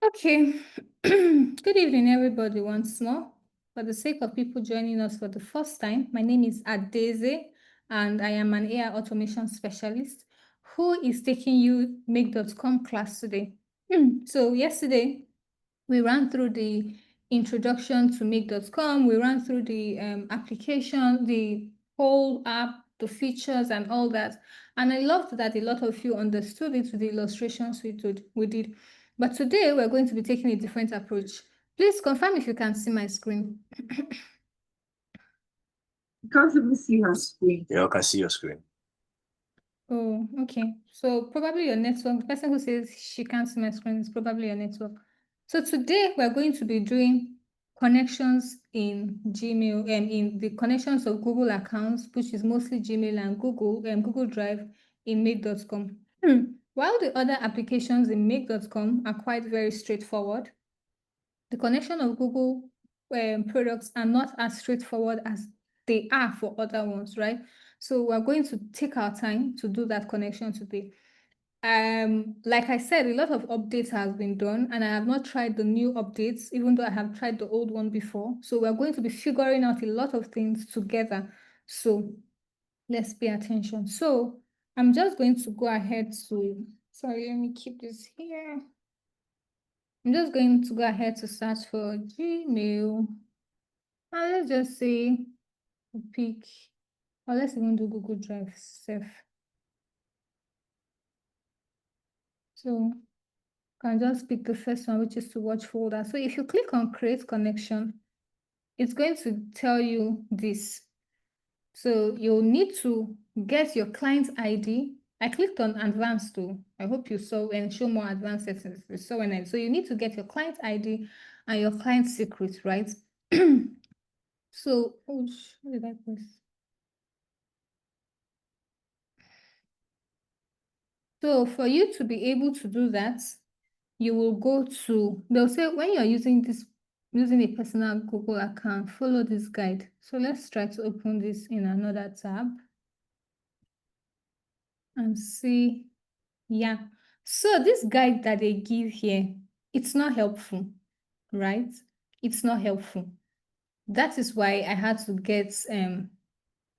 Okay. Good evening, everybody, once more. For the sake of people joining us for the first time, my name is Adeze, and I am an AI automation specialist who is taking you make.com class today. So yesterday, we ran through the introduction to make.com. We ran through the application, the whole app, the features and all that. And I loved that a lot of you understood it with the illustrations we did. But today we're going to be taking a different approach. Please confirm if you can see my screen. Can't even see her screen. Yeah, I can see your screen. Oh, okay. So probably your network. The person who says she can't see my screen is probably your network. So today we're going to be doing connections in Gmail and in the connections of Google accounts, which is mostly Gmail and Google Drive in make.com. While the other applications in make.com are quite very straightforward, the connection of Google products are not as straightforward as they are for other ones, right? So we're going to take our time to do that connection today. Like I said, a lot of updates has been done, and I have not tried the new updates, even though I have tried the old one before. So we're going to be figuring out a lot of things together. So let's pay attention. So I'm just going to go ahead to, sorry, let me keep this here. I'm just going to go ahead to search for Gmail. And let's just say pick, or let's even do Google Drive safe. So can just pick the first one, which is to watch folder. So if you click on create connection, it's going to tell you this. So you'll need to get your client ID. I clicked on advanced too. I hope you saw and show more advanced settings. So you need to get your client ID and your client secret, right? So, oh, where did I press? So for you to be able to do that, you will go to, they'll say when you're using a personal Google account, follow this guide. So let's try to open this in another tab and see. Yeah. So this guide that they give here, it's not helpful, right? It's not helpful. That is why I had to get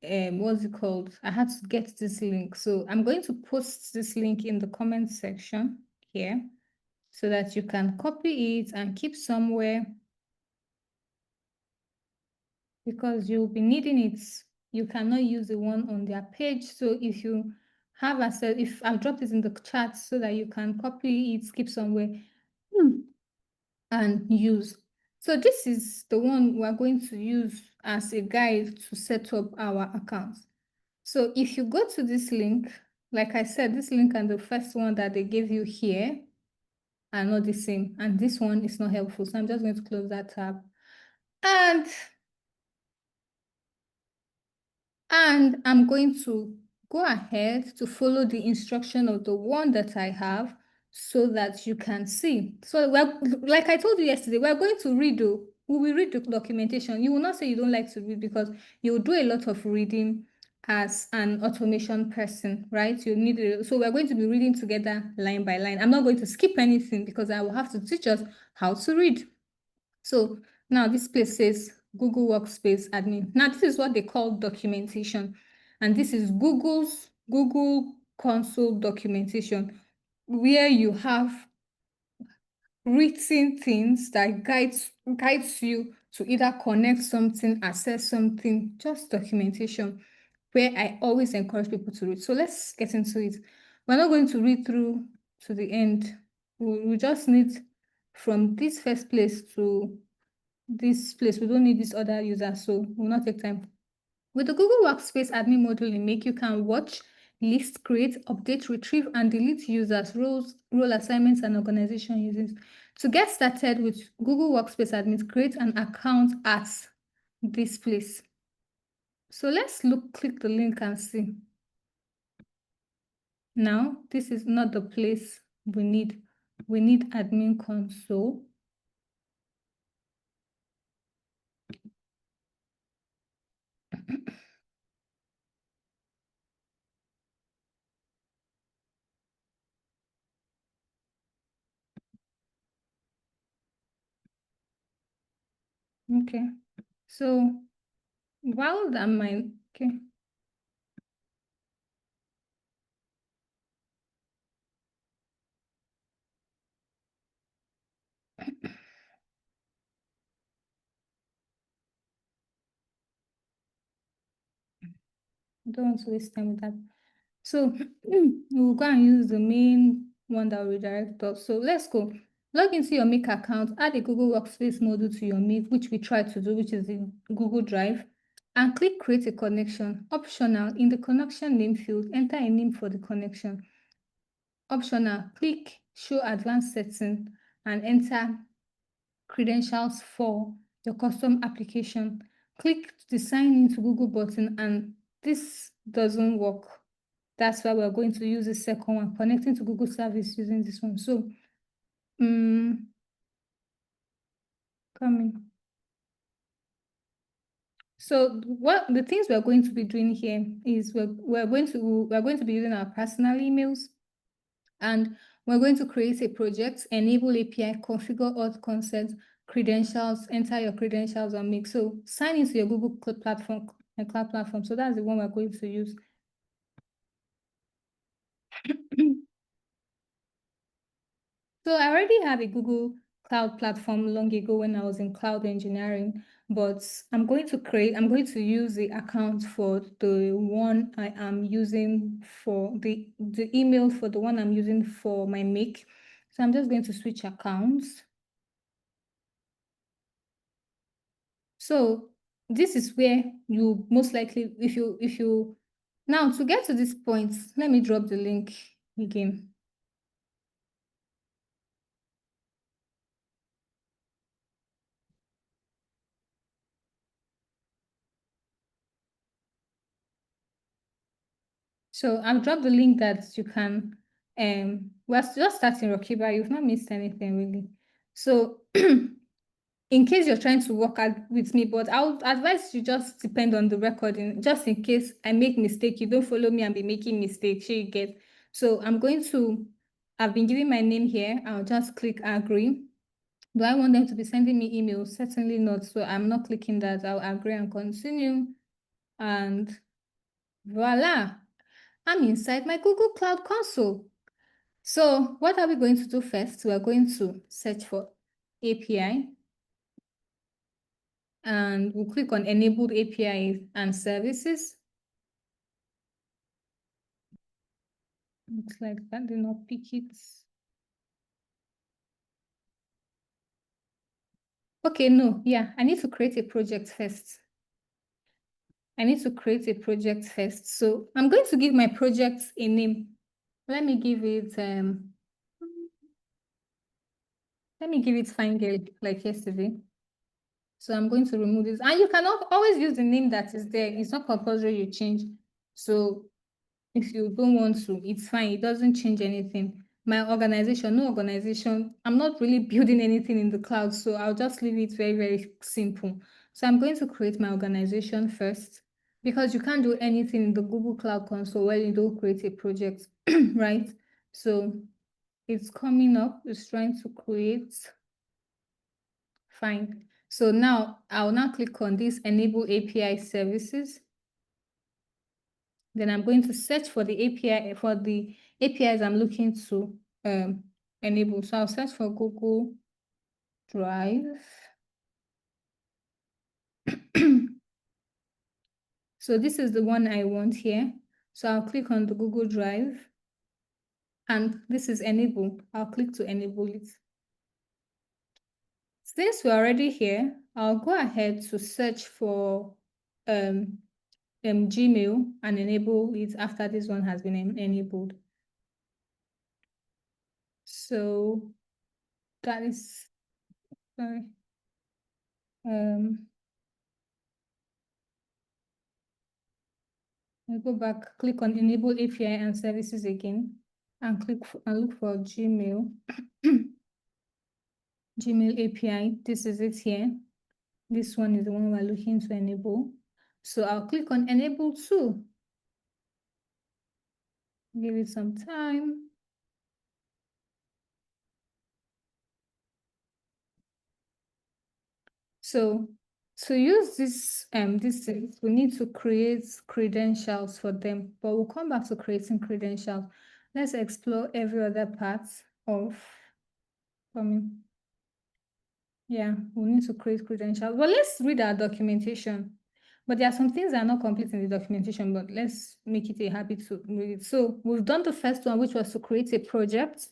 what's it called? I had to get this link. So I'm going to post this link in the comment section here so that you can copy it and keep somewhere, because you'll be needing it. You cannot use the one on their page. So if you have access, if I've dropped it in the chat so that you can copy it, keep somewhere and use. So this is the one we're going to use as a guide to set up our accounts. So if you go to this link, like I said, this link and the first one that they gave you here are not the same. And this one is not helpful. So I'm just going to close that tab. And I'm going to go ahead to follow the instruction of the one that I have so that you can see. So like I told you yesterday, we're going to read. We will read the documentation. You will not say you don't like to read, because you will do a lot of reading as an automation person, right? You need it. So we're going to be reading together line by line. I'm not going to skip anything because I will have to teach us how to read. So now this place says Google Workspace Admin. Now this is what they call documentation. And this is Google's Google Console documentation, where you have written things that guides you to either connect something, access something, just documentation, where I always encourage people to read. So let's get into it. We're not going to read through to the end. We just need from this first place to this place. We don't need this other user, so we'll not take time. With the Google Workspace admin module in Make, you can watch, list, create, update, retrieve, and delete users, roles, role assignments, and organization users. To get started with Google Workspace admin, create an account at this place. So let's click the link and see. Now, this is not the place we need. We need admin console. Okay. So while that might, okay. Don't want to waste time with that. So we'll go and use the main one that will redirect us. So let's go. Log into your Make account, add a Google Workspace module to your Make, which we tried to do, which is the Google Drive, and click Create a Connection. Optional, in the connection name field, enter a name for the connection. Optional, click Show Advanced Setting and enter credentials for your custom application. Click the Sign into Google button, and this doesn't work. That's why we're going to use the second one, connecting to Google service using this one. So, coming. So what the things we're going to be doing here is we're going to be using our personal emails, and we're going to create a project, enable API, configure auth consent, credentials, enter your credentials and make. So sign into your Google Cloud platform. So that's the one we're going to use. So I already have a Google Cloud platform long ago when I was in cloud engineering, but I'm going to use the account for the one I am using for the email for the one I'm using for my Make. So I'm just going to switch accounts. So this is where you most likely, if you now to get to this point, let me drop the link again. So I've dropped the link that you can, we're just starting Rokiba, you've not missed anything really. So in case you're trying to work out with me, but I'll advise you just depend on the recording, just in case I make mistake, you don't follow me and be making mistakes, you get. So I've been giving my name here, I'll just click agree. Do I want them to be sending me emails? Certainly not. So I'm not clicking that. I'll agree and continue. And voila, I'm inside my Google Cloud Console. So what are we going to do first? We're going to search for API, and we'll click on Enabled APIs and Services. Looks like that did not pick it. Okay, no, yeah, I need to create a project first. So I'm going to give my project a name. Let me give it Fine Girl, like yesterday. So I'm going to remove this. And you cannot always use the name that is there. It's not compulsory you change. So if you don't want to, it's fine. It doesn't change anything. My organization, no organization. I'm not really building anything in the cloud. So I'll just leave it very, very simple. So I'm going to create my organization first, because you can't do anything in the Google Cloud Console when you don't create a project, right? So it's coming up. It's trying to create. Fine. So now I'll now click on this Enable API Services. Then I'm going to search for the APIs I'm looking to enable. So I'll search for Google Drive. So this is the one I want here. So I'll click on the Google Drive, and this is enable. I'll click to enable it. Since we're already here, I'll go ahead to search for Gmail and enable it after this one has been enabled. So that is, sorry. I go back, click on enable API and services again, and look for Gmail. Gmail API, this is it here. This one is the one we're looking to enable. So I'll click on enable too. Give it some time. So To use this thing, we need to create credentials for them, but we'll come back to creating credentials. Let's explore every other part of yeah, we need to create credentials. Well, let's read our documentation. But there are some things that are not complete in the documentation, but let's make it a habit to read it. So we've done the first one, which was to create a project.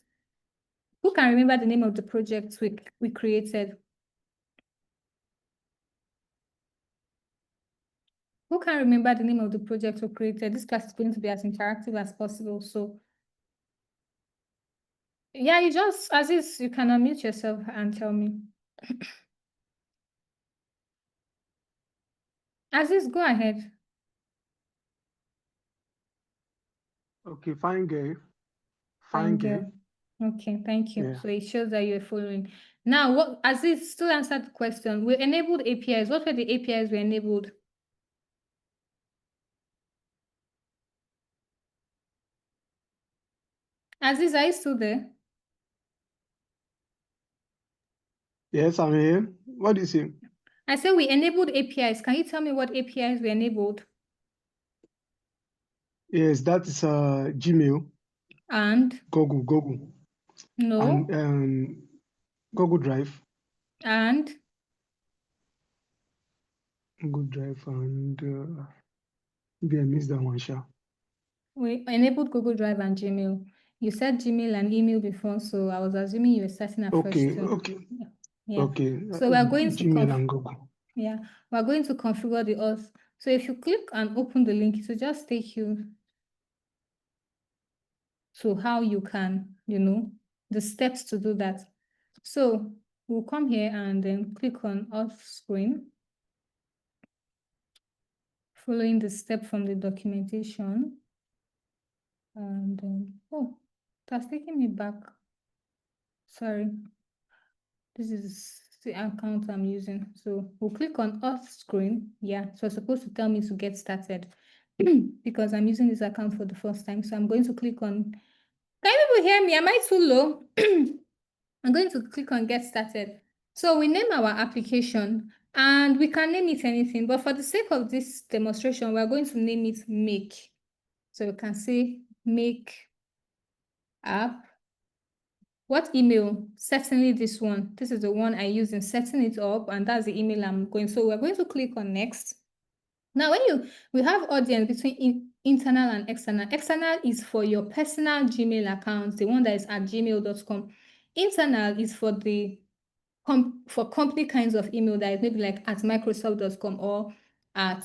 Who can remember the name of the project we created? Who can remember the name of the project we created? This class is going to be as interactive as possible. So yeah, you just, Aziz, you can unmute yourself and tell me. Aziz, go ahead. Okay, fine girl. Fine Fine girl. girl. Okay, thank you. Yeah. So it shows that you're following. Now, what Aziz still answered the question. We enabled APIs. What were the APIs we enabled? Aziz, are you still there? Yes, I'm here. What do you say? I said we enabled APIs. Can you tell me what APIs we enabled? Yes, that is Gmail, And Google, no, and Google Drive, and and maybe I missed that one, sure. we enabled Google Drive and Gmail. You said Gmail and email before, so I was assuming you were starting afresh Okay, too. okay, Yeah. okay. So we're going to Gmail and Google. yeah, we're going to configure the auth. So if you click and open the link, it will just take you to how you can, the steps to do that. So we'll come here and then click on off screen, following the step from the documentation. And oh, that's taking me back. Sorry. This is the account I'm using. So we'll click on off screen. Yeah, so it's supposed to tell me to get started because I'm using this account for the first time. So I'm going to click on, can people hear me? Am I too low? I'm going to click on get started. So we name our application and we can name it anything, but for the sake of this demonstration, we're going to name it make. So we can say make app. What email? Certainly this one. This is the one I use in setting it up, and that's the email I'm going. So we're going to click on next. Now, we have audience between internal and external. External is for your personal Gmail account, the one that is at gmail.com. Internal is for the for company kinds of email that is maybe like at microsoft.com or at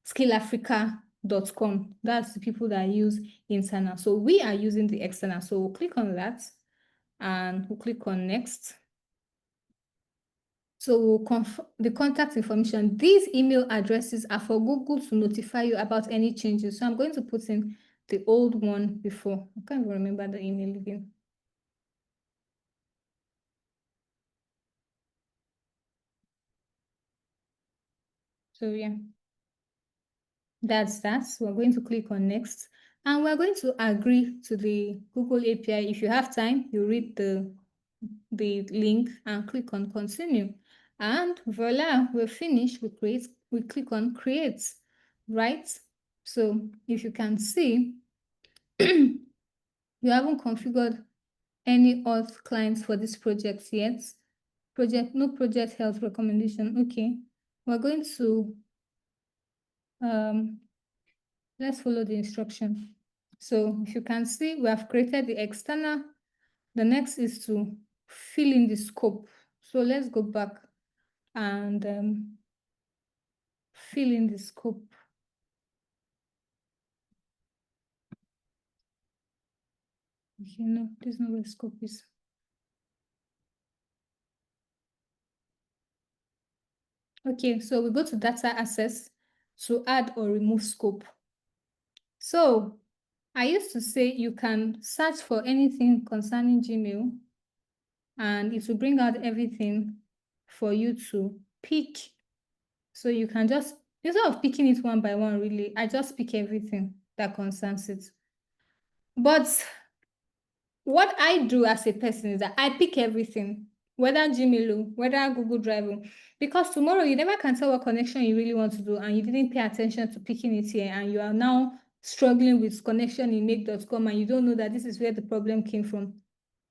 skillafrica.com. That's the people that use internal. So we are using the external. So we'll click on that and we'll click on next. So we'll the contact information. These email addresses are for Google to notify you about any changes. So I'm going to put in the old one before. I can't even remember the email again. So yeah, that's that. So we're going to click on next. And we're going to agree to the Google API. If you have time, you read the link and click on continue. And voila, we're finished. We click on create, right? So if you can see, you haven't configured any auth clients for this project yet. No project health recommendation. Okay, we're going to let's follow the instruction. So if you can see, we have created the external. The next is to fill in the scope. So let's go back and fill in the scope. Okay, no, this is not where the scope is. Okay, so we go to data access to add or remove scope. So I used to say you can search for anything concerning Gmail and it will bring out everything for you to pick. So you can just, instead of picking it one by one, really, I just pick everything that concerns it. But what I do as a person is that I pick everything. whether Gmail, whether Google Drive, because tomorrow you never can tell what connection you really want to do, and you didn't pay attention to picking it here, and you are now struggling with connection in make.com, and you don't know that this is where the problem came from.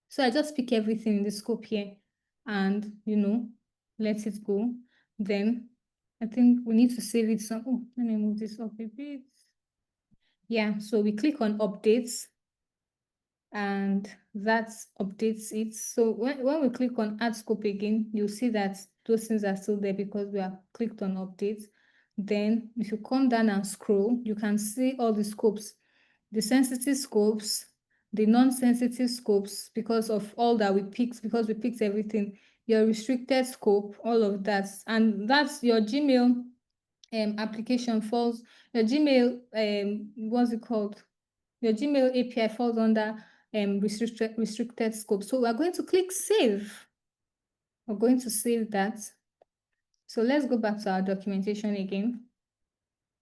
So I just pick everything in the scope here and, let it go. Then I think we need to save it some. Oh, let me move this up a bit. Yeah, so we click on updates and that updates it. So when we click on add scope again, you'll see that those things are still there because we have clicked on updates. Then if you come down and scroll, you can see all the scopes, the sensitive scopes, the non-sensitive scopes, because of all that we picked, because we picked everything, your restricted scope, all of that. And that's your Gmail application falls, your Gmail, what's it called? Your Gmail API falls under restricted scope. So we're going to click save. We're going to save that. So let's go back to our documentation again.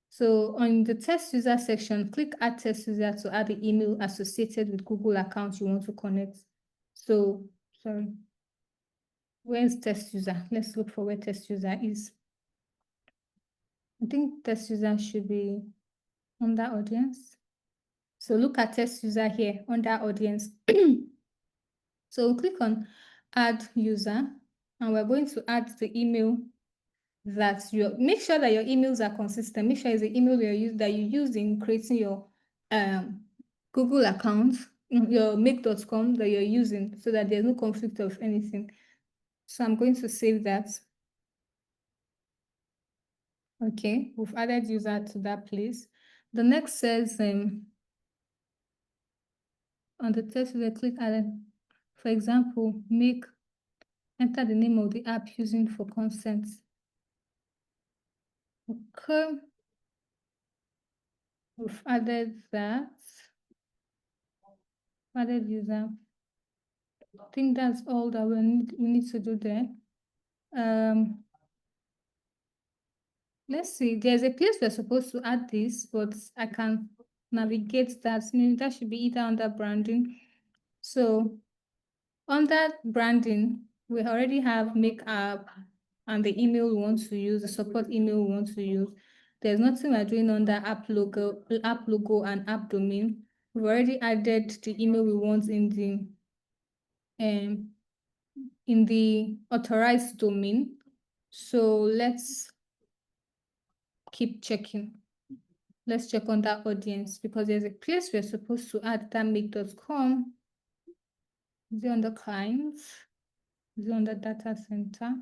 So on the test user section, click add test user to add the email associated with Google account you want to connect. So, sorry, where's test user? Let's look for where test user is. I think test user should be under audience. So look at test user here under audience. So we'll click on add user, and we're going to add the email that make sure that your emails are consistent. Make sure it's the email that you use in creating your Google account, your make.com that you're using, so that there's no conflict of anything. So I'm going to save that. Okay, we've added user to that place. The next says on the test user, click add. For example, enter the name of the app using for consent. Okay, we've added that. Added user. I think that's all that we need to do there. Let's see. There's a place we're supposed to add this, but I can navigate that. Maybe that should be either under branding. So under branding, we already have make app and the email we want to use, the support email we want to use. There's nothing we're doing under app logo and app domain. We've already added the email we want in the authorized domain. So let's keep checking. Let's check on that audience because there's a place we're supposed to add that make.com. Is it on the clients? Is it on the data center?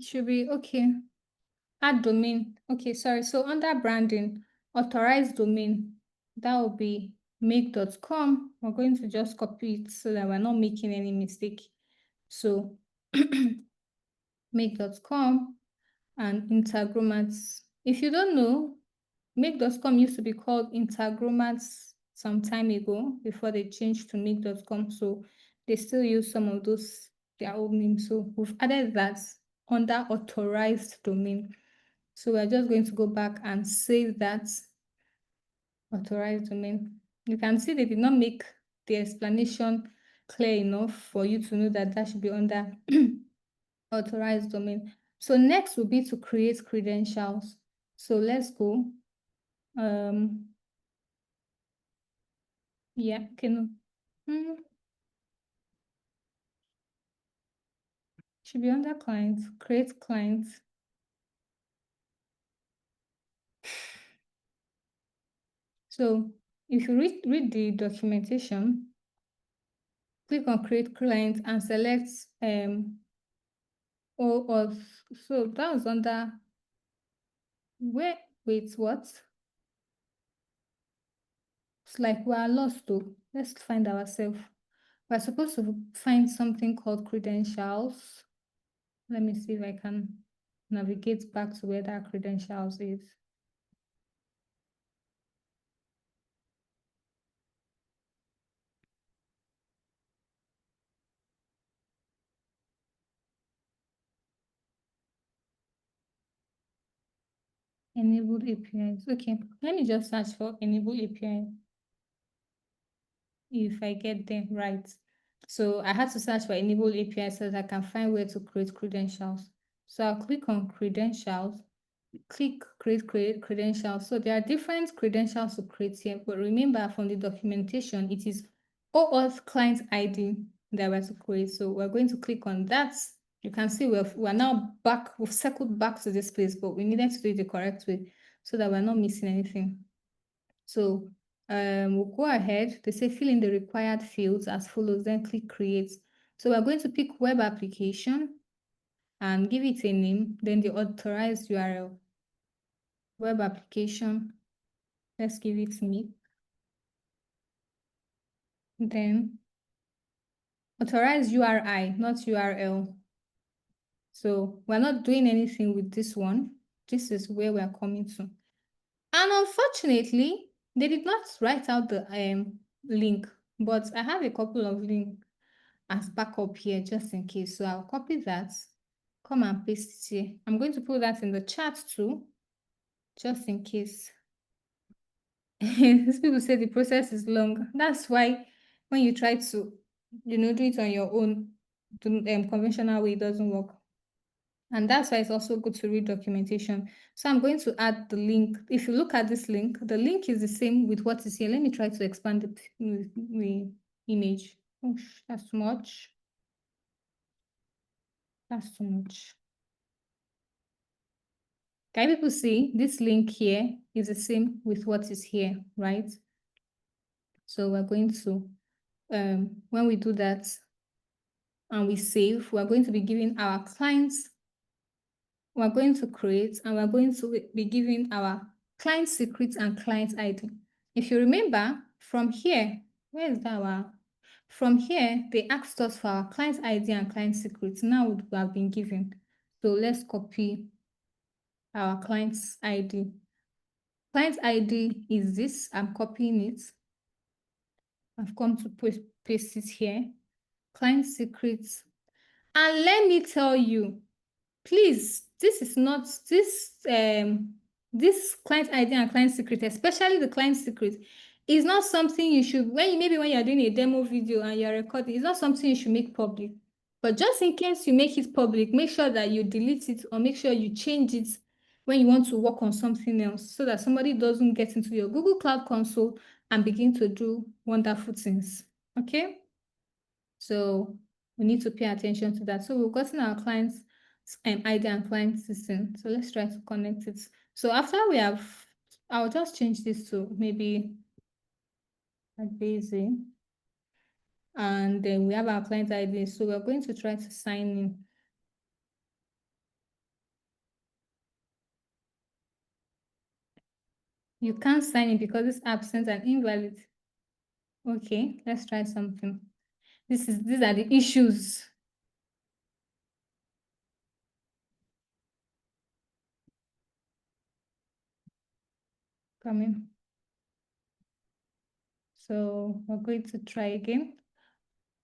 Should be okay. Add domain. Okay, sorry. So under branding, authorized domain, that will be make.com. We're going to just copy it so that we're not making any mistake. So make.com and Integromats. If you don't know, make.com used to be called Integromats some time ago before they changed to make.com. So they still use some of those, their old names. So we've added that under authorized domain. So we're just going to go back and save that authorized domain. You can see they did not make the explanation clear enough for you to know that that should be under authorized domain. So next will be to create credentials. So let's go. Yeah, should be under clients, create clients. So if you read the documentation, click on create client and select or so that was under wait, what? It's like we're lost though. Let's find ourselves. We're supposed to find something called credentials. Let me see if I can navigate back to where that credentials is. Enabled APIs. Okay, let me just search for enabled API if I get them right. So I had to search for enabled API so that I can find where to create credentials. So I'll click on credentials, click create credentials. So there are different credentials to create here, but remember from the documentation, it is OAuth client ID that we're to create. So we're going to click on that. You can see we're now back, we've circled back to this place, but we needed to do it the correct way so that we're not missing anything. So we'll go ahead. They say fill in the required fields as follows, then click create. So we're going to pick web application and give it a name, then the authorized URL. Web application, let's give it me. Then authorized URI, not URL. So we're not doing anything with this one. This is where we're coming to. And unfortunately, they did not write out the link, but I have a couple of links as backup here just in case. So I'll copy that, come and paste it here. I'm going to put that in the chat too, just in case. These people say the process is long. That's why when you try to, do it on your own, the conventional way, it doesn't work. And that's why it's also good to read documentation. So I'm going to add the link. If you look at this link, the link is the same with what is here. Let me try to expand the image. Oh, that's too much. That's too much. Can people see this link here is the same with what is here, right? So we're going to, when we do that and we save, we're going to be giving our clients, we're going to create, and we're going to be giving our client secrets and client ID. If you remember from here, where is that our, from here, they asked us for our client ID and client secrets. Now we have been given. So let's copy our client's ID. Client ID is this. I'm copying it. I've come to paste it here. Client secrets. And let me tell you, please, this is not this client ID and client secret, especially the client secret, is not something you should, maybe when you're doing a demo video and you're recording, it's not something you should make public. But just in case you make it public, make sure that you delete it or make sure you change it when you want to work on something else so that somebody doesn't get into your Google Cloud Console and begin to do wonderful things. Okay? So we need to pay attention to that. So we've gotten our client's ID and client system. So let's try to connect it. So after we have, I'll just change this to maybe a basic. And then we have our client ID. So we're going to try to sign in. You can't sign in because it's absent and invalid. Okay, let's try something. These are the issues. Coming. So we're going to try again.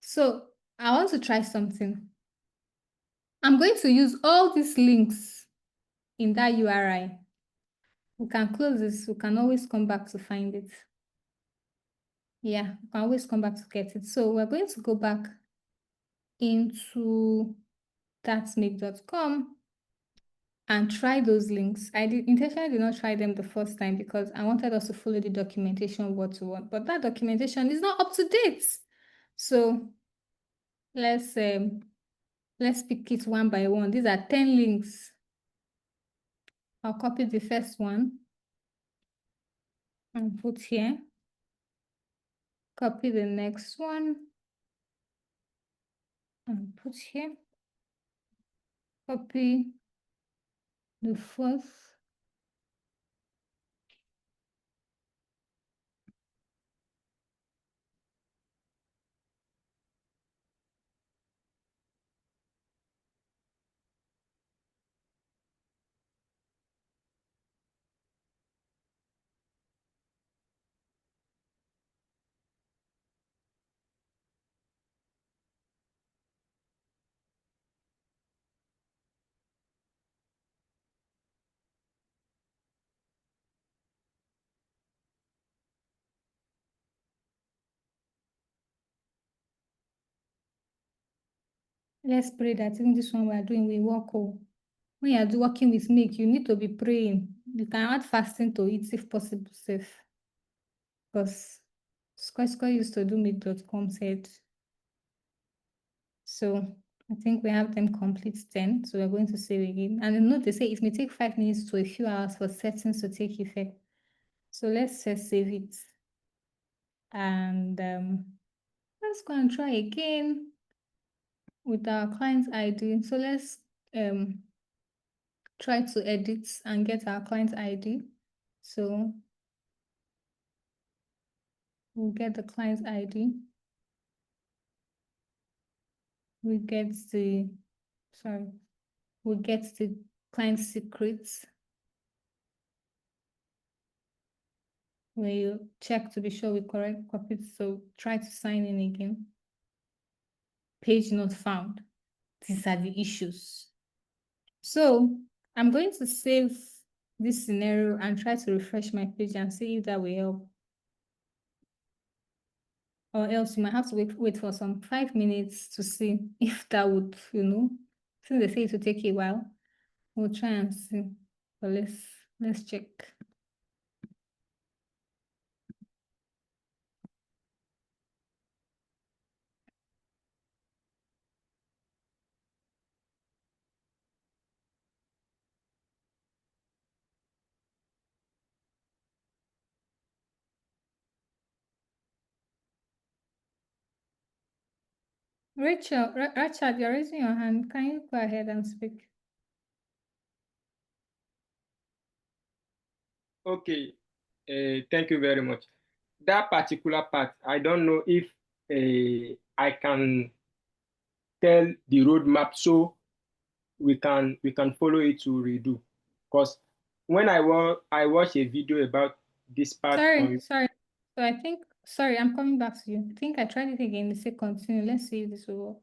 So I want to try something. I'm going to use all these links in that URI. We can close this. We can always come back to find it. Yeah, we can always come back to get it. So we're going to go back into thatsmake.com and try those links. I intentionally did not try them the first time because I wanted us to follow the documentation word to word, but that documentation is not up to date. So let's pick it one by one. These are 10 links. I'll copy the first one and put here. Copy the next one and put here. Copy the fourth. let's pray that even this one we are doing will work. Oh. When you are working with milk, you need to be praying. You can add fasting to it if possible, safe. Because Square used to do milk.com said. So I think we have them complete 10. So we're going to save again. And note they say it may take 5 minutes to a few hours for settings to take effect. So let's just save it. And let's go and try again with our client ID. So let's try to edit and get our client ID. So we'll get the client ID. We get the, we get the client secrets. We'll check to be sure we correct copied. So try to sign in again. Page not found. These are the issues. So I'm going to save this scenario and try to refresh my page and see if that will help. Or else you might have to wait for some 5 minutes to see if that would, since they say it will take a while, we'll try and see. But let's check. Richard, you're raising your hand. Can you go ahead and speak? Okay, thank you very much. That particular part, I don't know if I can tell the roadmap so we can follow it to redo. Because when I watch a video about this part Sorry. So I'm coming back to you. I think I tried it again. They say continue. Let's see if this will work.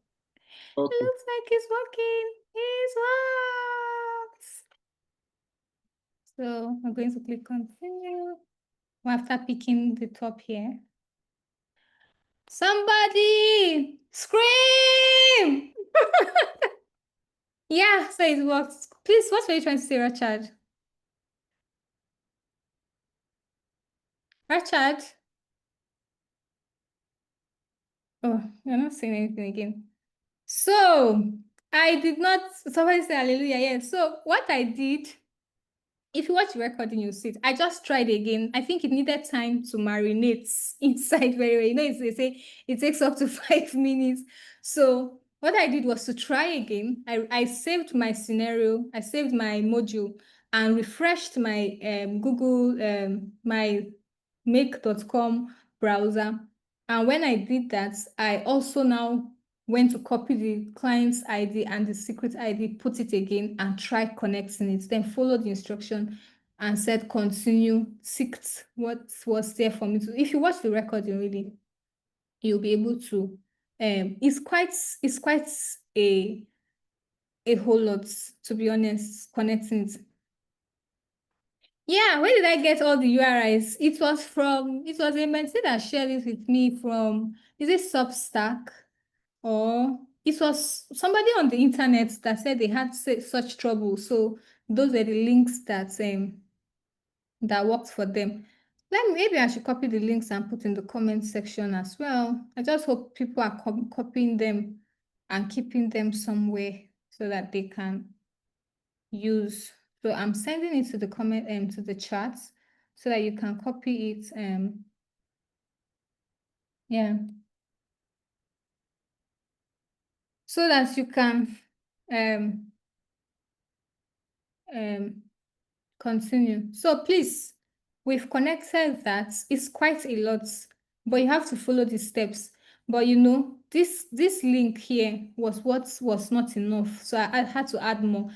Okay. It looks like it's working. It works. So I'm going to click continue. After picking the top here. Somebody scream! Yeah, so it works. Please, what were you trying to say, Richard? Richard? Oh, you're not saying anything again. So, I did not, somebody say hallelujah, yes. So, what I did, if you watch the recording, you'll see it. I just tried again. I think it needed time to marinate inside very well. You know, they say it takes up to 5 minutes. So, what I did was to try again. I saved my scenario, I saved my module, and refreshed my Google, my make.com browser. And when I did that, I also now went to copy the client's ID and the secret ID, put it again, and try connecting it. Then follow the instruction and said continue, ticked what was there for me to. If you watch the recording, really, you'll be able to. It's quite a whole lot, to be honest, connecting it. Yeah, where did I get all the URIs? It was a mentee that shared it with me from, is it Substack? Or it was somebody on the internet that said they had such trouble. So those were the links that worked for them. Maybe I should copy the links and put in the comment section as well. I just hope people are copying them and keeping them somewhere so that they can use. So I'm sending it to the comment to the chat so that you can copy it. Yeah. So that you can continue. So please, we've connected that. It's quite a lot, but you have to follow the steps. But this link here was what was not enough. So I had to add more.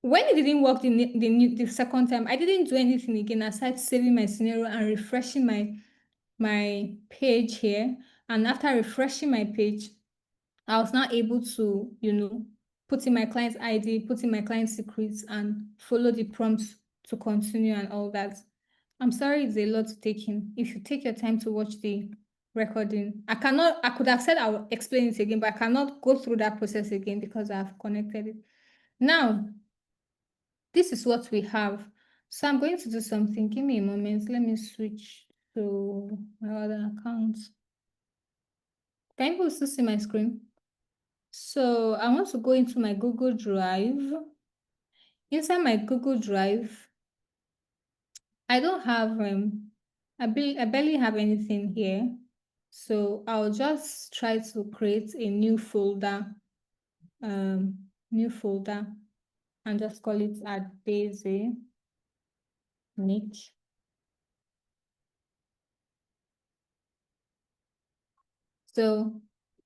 When it didn't work the second time, I didn't do anything again aside saving my scenario and refreshing my page here. And after refreshing my page, I was now able to, put in my client's ID, put in my client's secrets, and follow the prompts to continue and all that. I'm sorry it's a lot to take in. If you take your time to watch the recording. I could have said I will explain it again, but I cannot go through that process again because I've connected it. Now, this is what we have. So I'm going to do something. Give me a moment. Let me switch to my other account. Can you still see my screen? So I want to go into my Google Drive. Inside my Google Drive, I don't have I barely have anything here. So I'll just try to create a new folder, and just call it Adeze Niche. So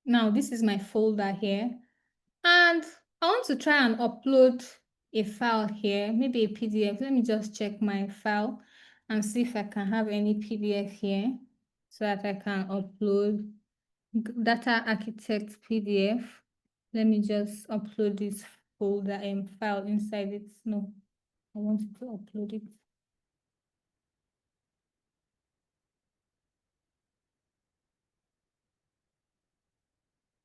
now this is my folder here, and I want to try and upload a file here, maybe a PDF. Let me just check my file and see if I can have any PDF here so that I can upload data architect PDF. Let me just upload this folder and file inside it. No, I wanted to upload it.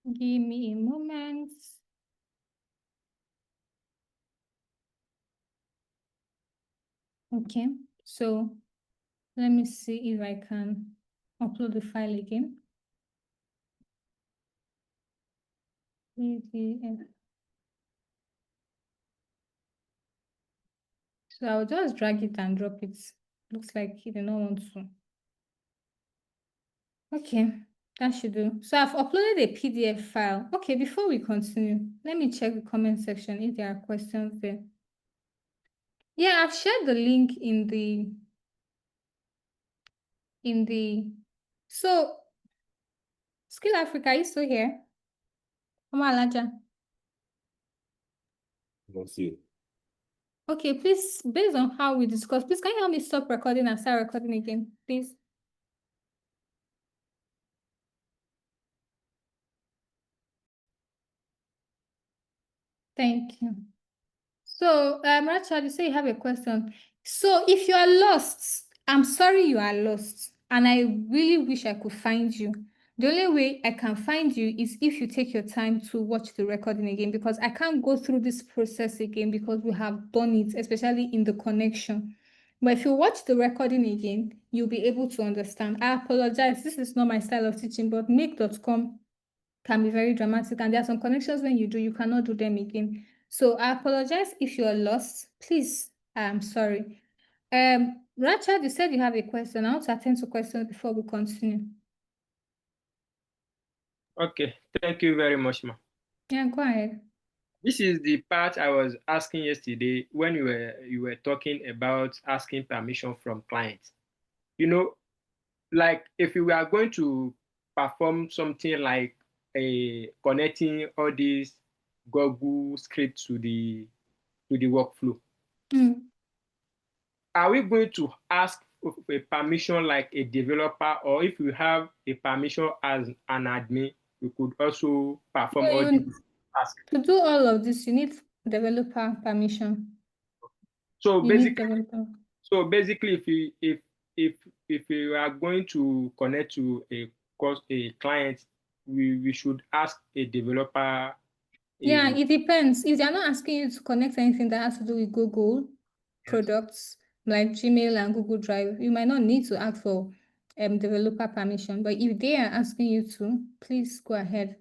Give me a moment. Okay, so let me see if I can upload the file again. PDF. So I'll just drag it and drop it. Looks like he did not want to. Okay, that should do. So I've uploaded a PDF file. Okay, before we continue, let me check the comment section if there are questions there. Yeah, I've shared the link in the so Skill Africa, are you still here? Alaja. Okay, please, based on how we discussed, please can you help me stop recording and start recording again, please? Thank you. So, Rachel, you say you have a question. So, if you are lost, I'm sorry you are lost, and I really wish I could find you. The only way I can find you is if you take your time to watch the recording again, because I can't go through this process again because we have done it, especially in the connection. But if you watch the recording again, you'll be able to understand. I apologize. This is not my style of teaching, but make.com can be very dramatic, and there are some connections when you do, you cannot do them again. So I apologize if you are lost. Please, I'm sorry. Rachel, you said you have a question. I want to attend to questions before we continue. Okay, thank you very much, ma. Yeah, go ahead. This is the part I was asking yesterday when you were talking about asking permission from clients. You know, like if you are going to perform something like a connecting all these Google scripts to the workflow, are we going to ask a permission like a developer, or if you have a permission as an admin, we could also perform all these tasks? To do all of this, you need developer permission. So You need developer. So basically, if you are going to connect to a client, we should ask a developer. Yeah, it depends. If they're not asking you to connect anything that has to do with Google products like Gmail and Google Drive, you might not need to ask for developer permission. But if they are asking you to, please go ahead.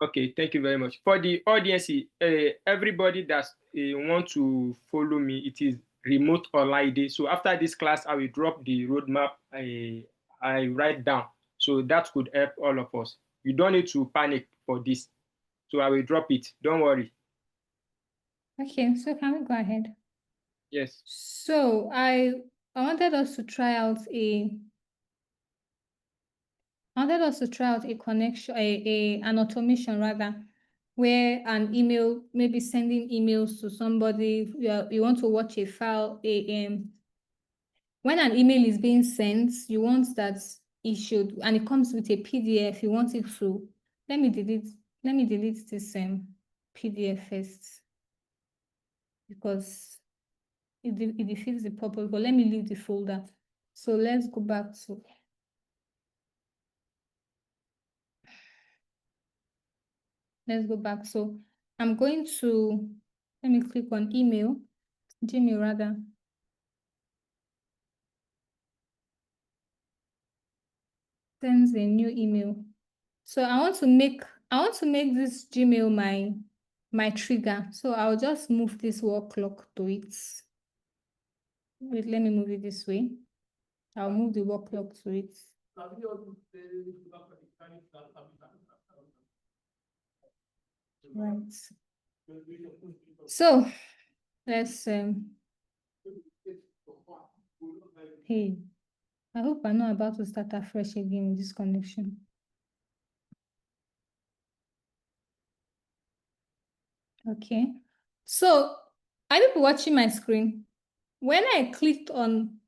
Okay, thank you very much. For the audience, everybody that want to follow me, it is remote online day. So after this class, I will drop the roadmap I write down. So that could help all of us. You don't need to panic for this. So I will drop it. Don't worry. Okay, so can we go ahead? Yes. So I wanted us to try out a connection, an automation rather, where an email, maybe sending emails to somebody. You want to watch a file. When an email is being sent, you want that it should, and it comes with a PDF. You want it to. Let me delete this PDF first because it defeats the purpose. But let me leave the folder. So let's go back to let's go back. So I'm going to, let me click on email, Gmail rather. Sends a new email. So I want to make this Gmail my trigger. So I'll just move this wall clock to it. Wait, let me move it this way. I'll move the wall clock to it. Right. So let's hey, I hope I'm not about to start afresh again with this connection. Okay. So are people watching my screen? When I clicked on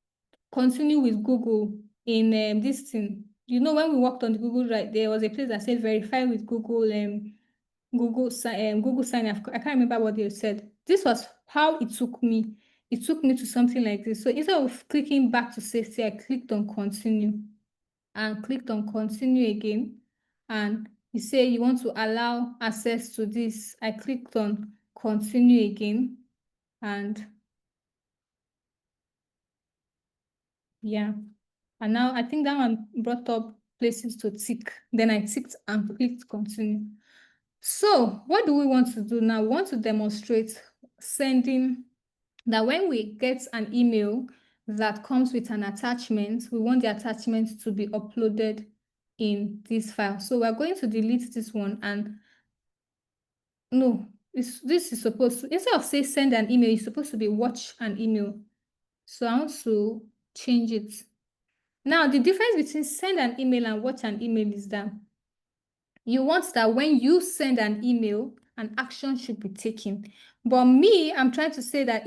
continue with Google in this thing, you know, when we worked on the Google Drive, there was a place that said verify with Google Google sign. I can't remember what they said. This was how it took me. It took me to something like this. So instead of clicking back to safety, I clicked on continue and clicked on continue again. And you say you want to allow access to this. I clicked on continue again. And yeah. And now I think that one brought up places to tick. Then I ticked and clicked continue. So what do we want to do now? We want to demonstrate sending that when we get an email that comes with an attachment, we want the attachment to be uploaded in this file. So we're going to delete this one and no, this is supposed to, instead of say send an email, it's supposed to be watch an email. So I want to change it. Now, the difference between send an email and watch an email is that you want that when you send an email, an action should be taken. But me, I'm trying to say that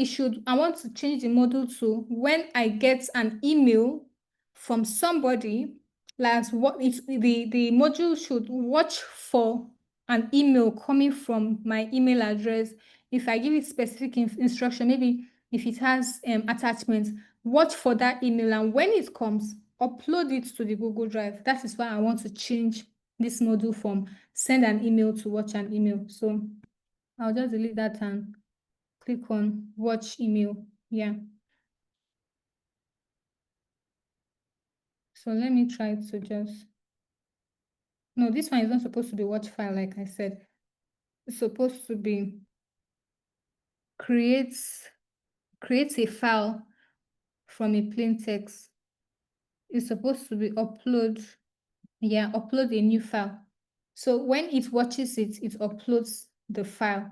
I want to change the model to when I get an email from somebody, like what it's the module should watch for an email coming from my email address. If I give it specific instruction, maybe if it has attachments, watch for that email, and when it comes, upload it to the Google Drive. That is why I want to change this module from send an email to watch an email. So I'll just delete that and click on watch email. Yeah. So let me try to just, no, this one is not supposed to be watch file, like I said. It's supposed to be create a file from a plain text. It's supposed to be upload a new file. So when it watches it, it uploads the file.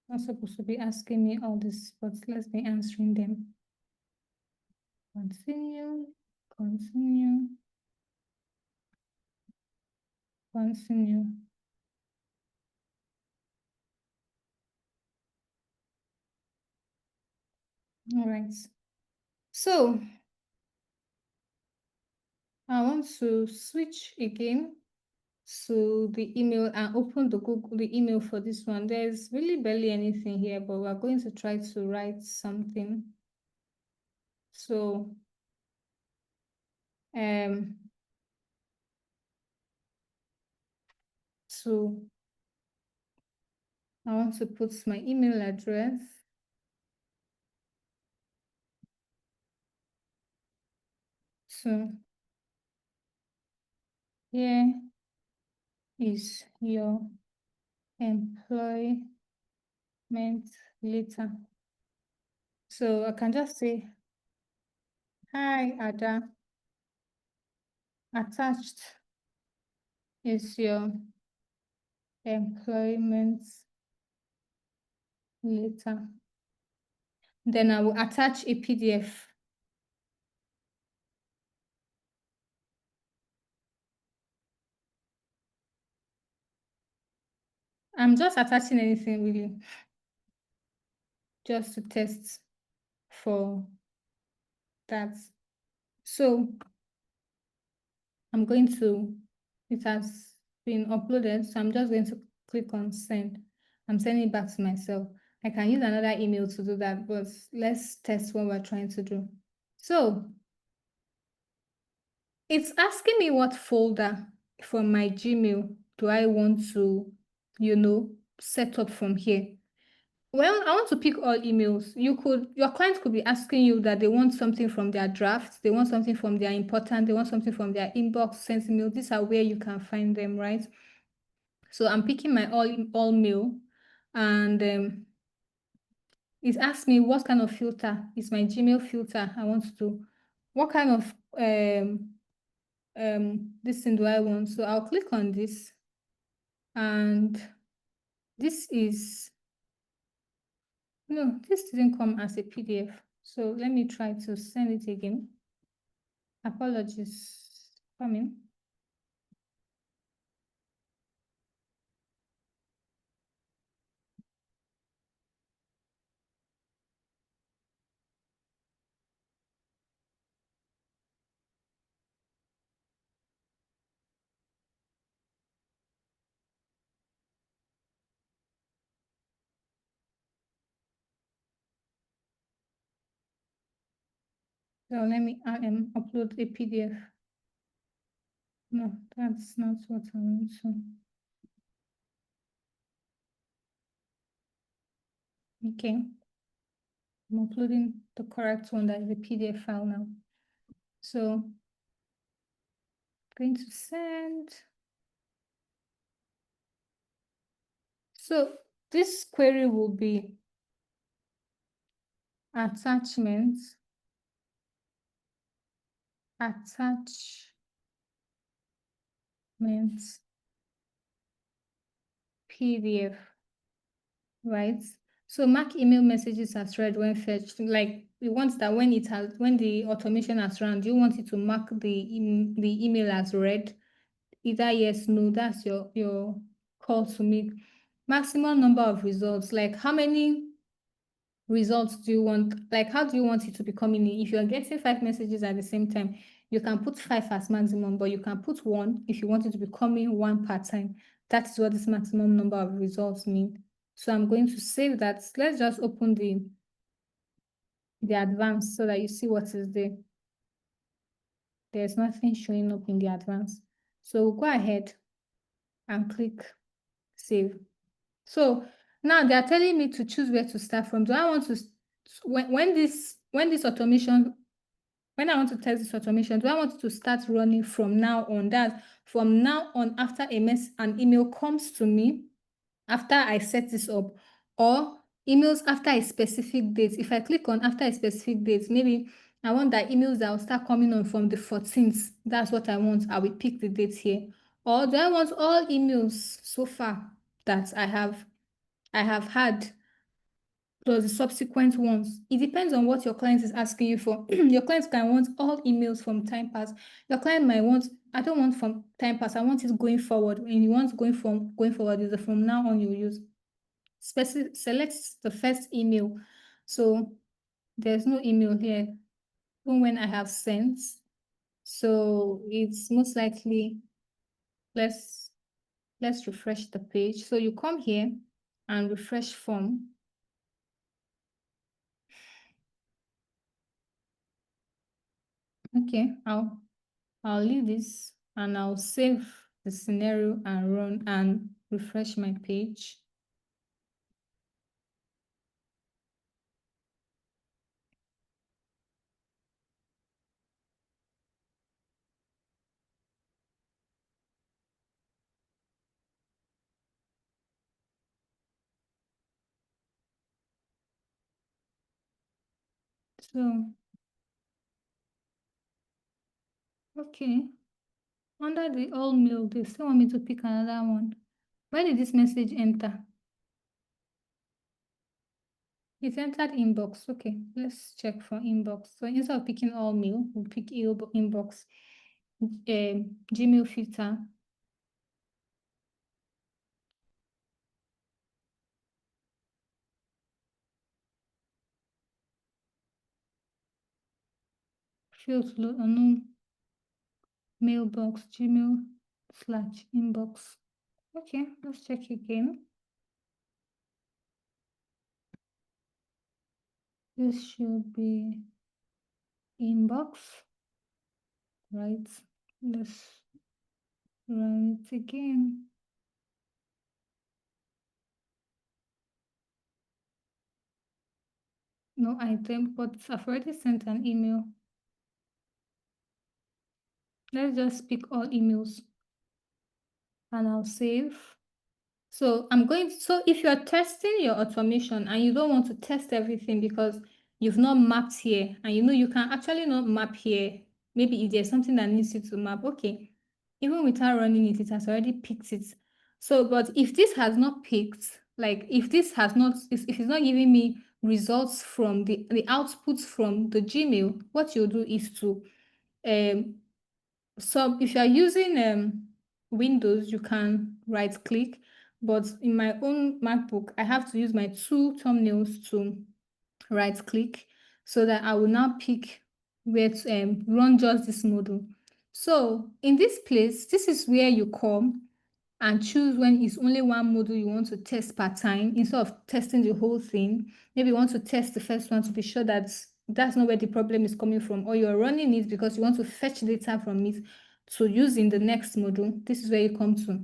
Not supposed to be asking me all this, but let's be answering them. Continue, continue, continue. All right. So I want to switch again to the email and open the email for this one. There's really barely anything here, but we're going to try to write something. So so I want to put my email address. So here is your employment letter. So I can just say, hi, Ada. Attached is your employment letter. Then I will attach a PDF. I'm just attaching anything really, just to test for that. So I'm going to, it has been uploaded, so I'm just going to click on send. I'm sending it back to myself. I can use another email to do that, but let's test what we're trying to do. So It's asking me what folder from my Gmail do I want to, set up from here. Well, I want to pick all emails. Your client could be asking you that they want something from their draft, they want something from their important, they want something from their inbox, sent email. These are where you can find them, right? So I'm picking my all mail, and it asks me what kind of filter is my Gmail filter I want to do. What kind of this thing do I want? So I'll click on this, and this is no, this didn't come as a PDF. So let me try to send it again. Apologies. Coming. So let me upload a PDF. No, that's not what I want to. Okay. I'm uploading the correct one, that is a PDF file now. So I'm going to send. So this query will be attachments, PDF, right? So mark email messages as read when fetched. Like we want that when the automation has run, do you want it to mark the email as read? Either yes, no, that's your call to make. Maximum number of results, like how many results do you want? Like how do you want it to be coming in? If you're getting 5 messages at the same time, you can put 5 as maximum, but you can put 1 if you want it to be coming 1 per time. That's what this maximum number of results mean. So I'm going to save that. Let's just open the advanced so that you see what is there. There's nothing showing up in the advanced. So we'll go ahead and click save. So now they are telling me to choose where to start from. Do I want to, when this automation, when I want to test this automation, do I want it to start running from now on? That from now on, after an email comes to me, after I set this up, or emails after a specific date. If I click on after a specific date, maybe I want that emails that will start coming on from the 14th. That's what I want. I will pick the date here. Or do I want all emails so far that I have had plus the subsequent ones? It depends on what your client is asking you for. Your client can want all emails from time past. Your client might want, I don't want from time past, I want it going forward. And you want going forward is the from now on you use. Select the first email. So there's no email here, even when I have sent. So it's most likely, let's refresh the page. So you come here and refresh form. Okay, I'll leave this and I'll save the scenario and run and refresh my page. So, okay, under the all mail, they still want me to pick another one. Where did this message enter? It entered inbox. Okay, let's check for inbox. So instead of picking all mail, we'll pick inbox. Gmail filter. Field load unknown mailbox Gmail/inbox. Okay, let's check again. This should be inbox, right? Let's run it again. No item, but I've already sent an email. Let's just pick all emails and I'll save. So if you're testing your automation and you don't want to test everything because you've not mapped here and you know you can actually not map here, maybe if there's something that needs you to map, okay, even without running it, it has already picked it. So, but if this has not picked, like if it's not giving me results from the outputs from the Gmail, what you'll do is to so if you are using Windows, you can right click, but in my own MacBook, I have to use my two thumbnails to right click so that I will now pick where to run just this module. So in this place, this is where you come and choose when it's only one module you want to test per time instead of testing the whole thing. Maybe you want to test the first one to be sure that that's not where the problem is coming from, or you're running it because you want to fetch data from it to use in the next module. This is where you come to.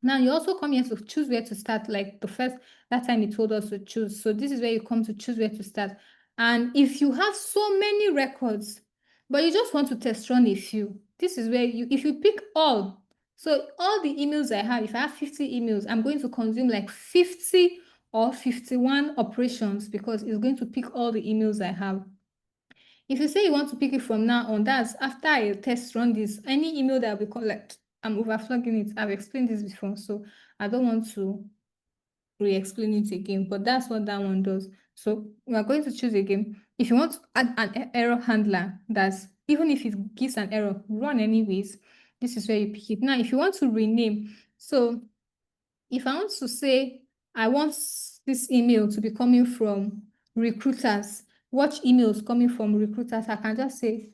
Now you also come here to choose where to start, like that time it told us to choose. So this is where you come to choose where to start. And if you have so many records, but you just want to test run a few, this is where if you pick all, so all the emails I have, if I have 50 emails, I'm going to consume like 50 or 51 operations because it's going to pick all the emails I have. If you say you want to pick it from now on, that's after I test run this, any email that will be collect, I'm overflogging it. I've explained this before, so I don't want to re-explain it again, but that's what that one does. So we are going to choose again. If you want to add an error handler, that's even if it gives an error, run anyways. This is where you pick it. Now, if you want to rename, so if I want to say, I want this email to be coming from recruiters, watch emails coming from recruiters, I can just say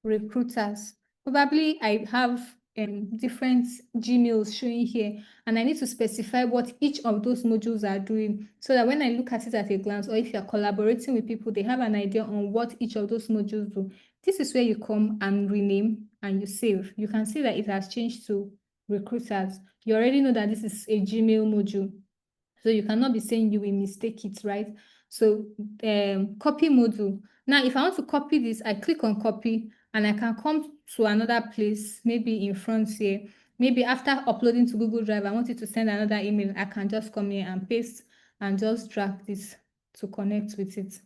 recruiters. Probably I have different Gmails showing here, and I need to specify what each of those modules are doing so that when I look at it at a glance, or if you're collaborating with people, they have an idea on what each of those modules do. This is where you come and rename and you save. You can see that it has changed to recruiters. You already know that this is a Gmail module. So you cannot be saying you will mistake it, right? So copy module. Now, if I want to copy this, I click on copy and I can come to another place, maybe in front here. Maybe after uploading to Google Drive, I want you to send another email. I can just come here and paste and just drag this to connect with it.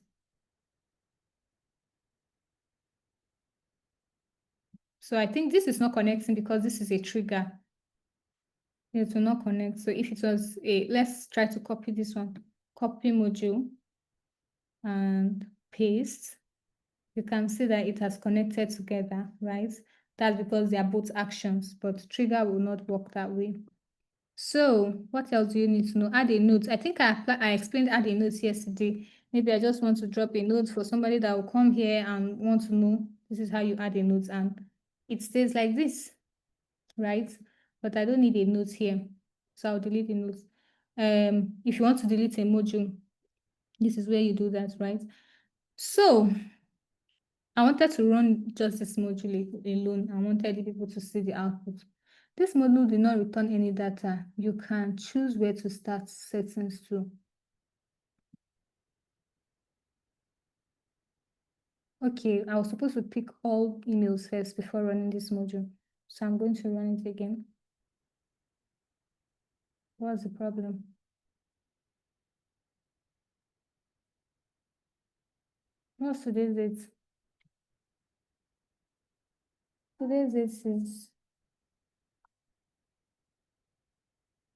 So I think this is not connecting because this is a trigger. It will not connect. So if it was let's try to copy this one. Copy module and paste. You can see that it has connected together, right? That's because they are both actions, but trigger will not work that way. So what else do you need to know? Add a note. I think I explained add a note yesterday. Maybe I just want to drop a note for somebody that will come here and want to know this is how you add a note, and it stays like this, right? But I don't need a note here, so I'll delete a note. If you want to delete a module, this is where you do that, right? So I wanted to run just this module alone. I wanted the people to see the output. This module did not return any data. You can choose where to start settings to. Okay, I was supposed to pick all emails first before running this module. So I'm going to run it again. What's the problem? What's today's date? Today's date is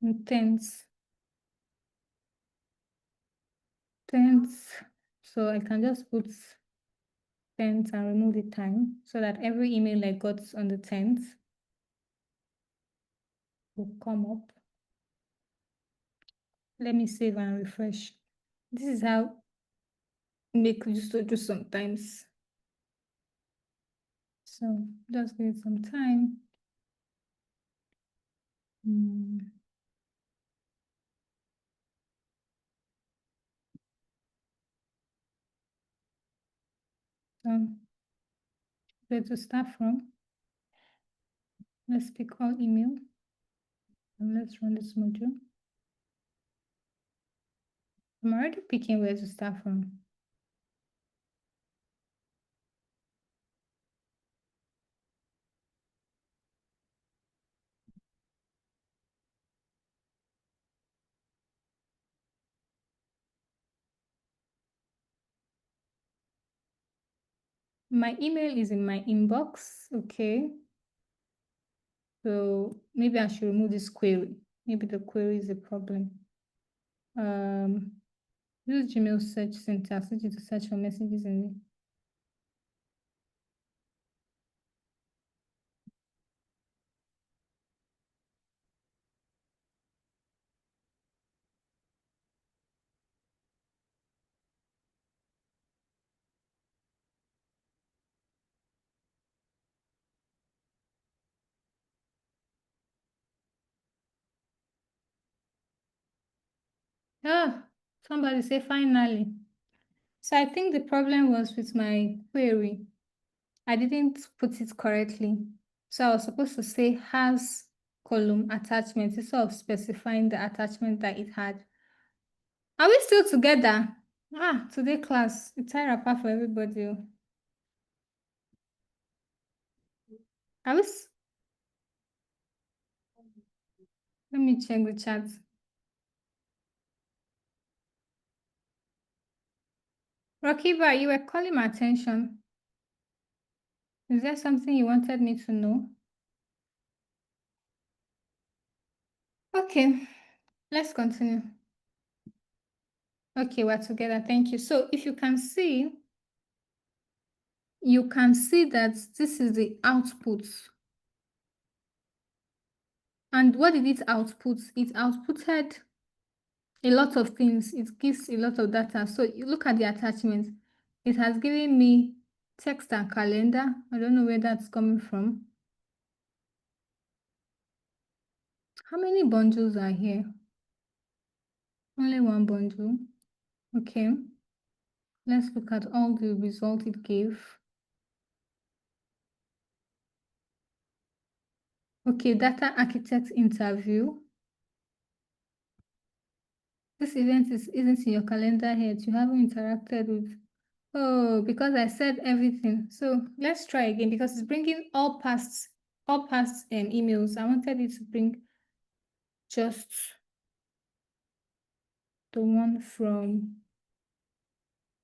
10th. 10th. So I can just put 10th and remove the time so that every email I got on the 10th will come up. Let me save and refresh. This is how make used to do sometimes. So just give it some time. So where to start from. Let's pick all email and let's run this module. I'm already picking where to start from. My email is in my inbox, okay. So maybe I should remove this query. Maybe the query is a problem. Use Gmail search syntax to search for messages in it. Ah, somebody say finally. So I think the problem was with my query. I didn't put it correctly. So I was supposed to say has column attachment instead of specifying the attachment that it had. Are we still together? Ah, today class, it's a wrapper for everybody. Are we? Let me check the chat. Rakiba, you were calling my attention. Is there something you wanted me to know? Okay, let's continue. Okay, we're together. Thank you. So if you can see that this is the output. And what did it output? It outputted a lot of things. It gives a lot of data. So you look at the attachment. It has given me text and calendar. I don't know where that's coming from. How many bundles are here? Only one bundle. Okay. Let's look at all the result it gave. Okay, data architect interview. This event isn't in your calendar yet. You haven't interacted with. Oh, because I said everything. So let's try again because it's bringing all past emails. I wanted it to bring just the one from.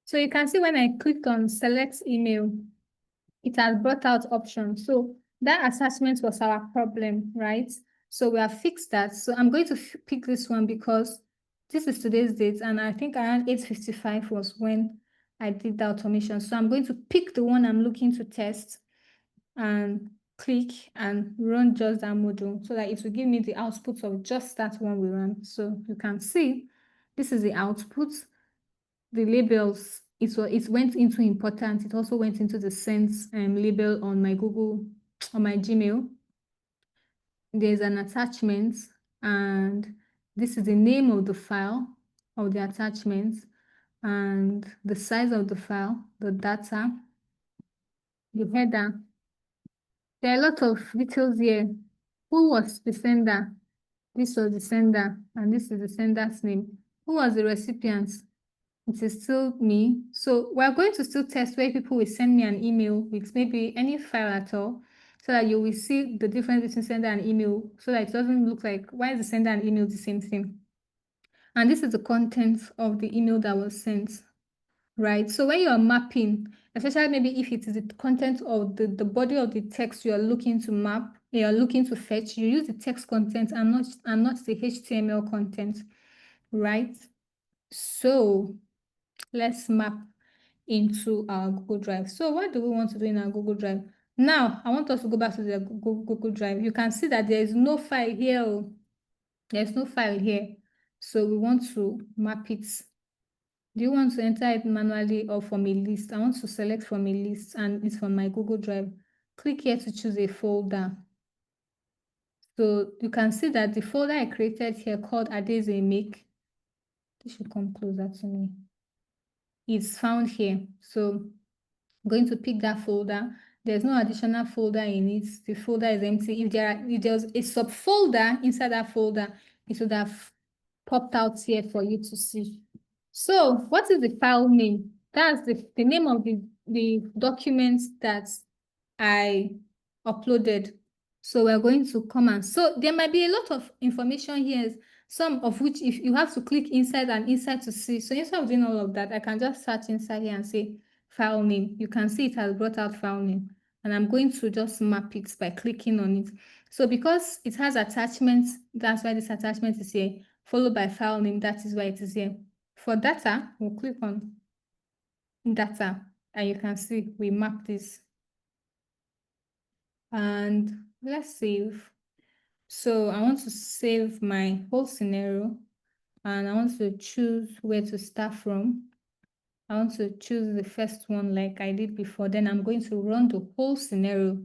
So you can see when I clicked on select email, it has brought out options. So that attachment was our problem, right? So we have fixed that. So I'm going to pick this one because this is today's date, and I think around 8:55 was when I did the automation. So I'm going to pick the one I'm looking to test and click and run just that module so that it will give me the output of just that one we ran. So you can see this is the output. The labels, it went into important. It also went into the sense label on my on my Gmail. There's an attachment, and this is the name of the file of the attachment and the size of the file, the data, the header. There are a lot of details here. Who was the sender? This was the sender, and this is the sender's name. Who was the recipient? It is still me. So we're going to still test where people will send me an email with maybe any file at all, so that you will see the difference between sender and email, so that it doesn't look like, why is the sender and email the same thing? And this is the content of the email that was sent, right? So when you are mapping, especially maybe if it is the content of the body of the text you are looking to map, you are looking to fetch, you use the text content and not the HTML content, right? So let's map into our Google Drive. So what do we want to do in our Google Drive? Now, I want us to go back to the Google Drive. You can see that there is no file here. There's no file here. So we want to map it. Do you want to enter it manually or from a list? I want to select from a list, and it's from my Google Drive. Click here to choose a folder. So you can see that the folder I created here called Adeze Make, this should come closer to me, is found here. So I'm going to pick that folder There's no additional folder in it. The folder is empty. If there's a subfolder inside that folder, it would have popped out here for you to see. So what is the file name? That's the name of the document that I uploaded. So we're going to come and so there might be a lot of information here, some of which if you have to click inside and inside to see. So instead of doing all of that, I can just search inside here and say file name. You can see it has brought out file name. And I'm going to just map it by clicking on it. So because it has attachments, that's why this attachment is here, followed by file name, that is why it is here. For data, we'll click on data, and you can see we map this. And let's save. So I want to save my whole scenario, and I want to choose where to start from. I want to choose the first one like I did before. Then I'm going to run the whole scenario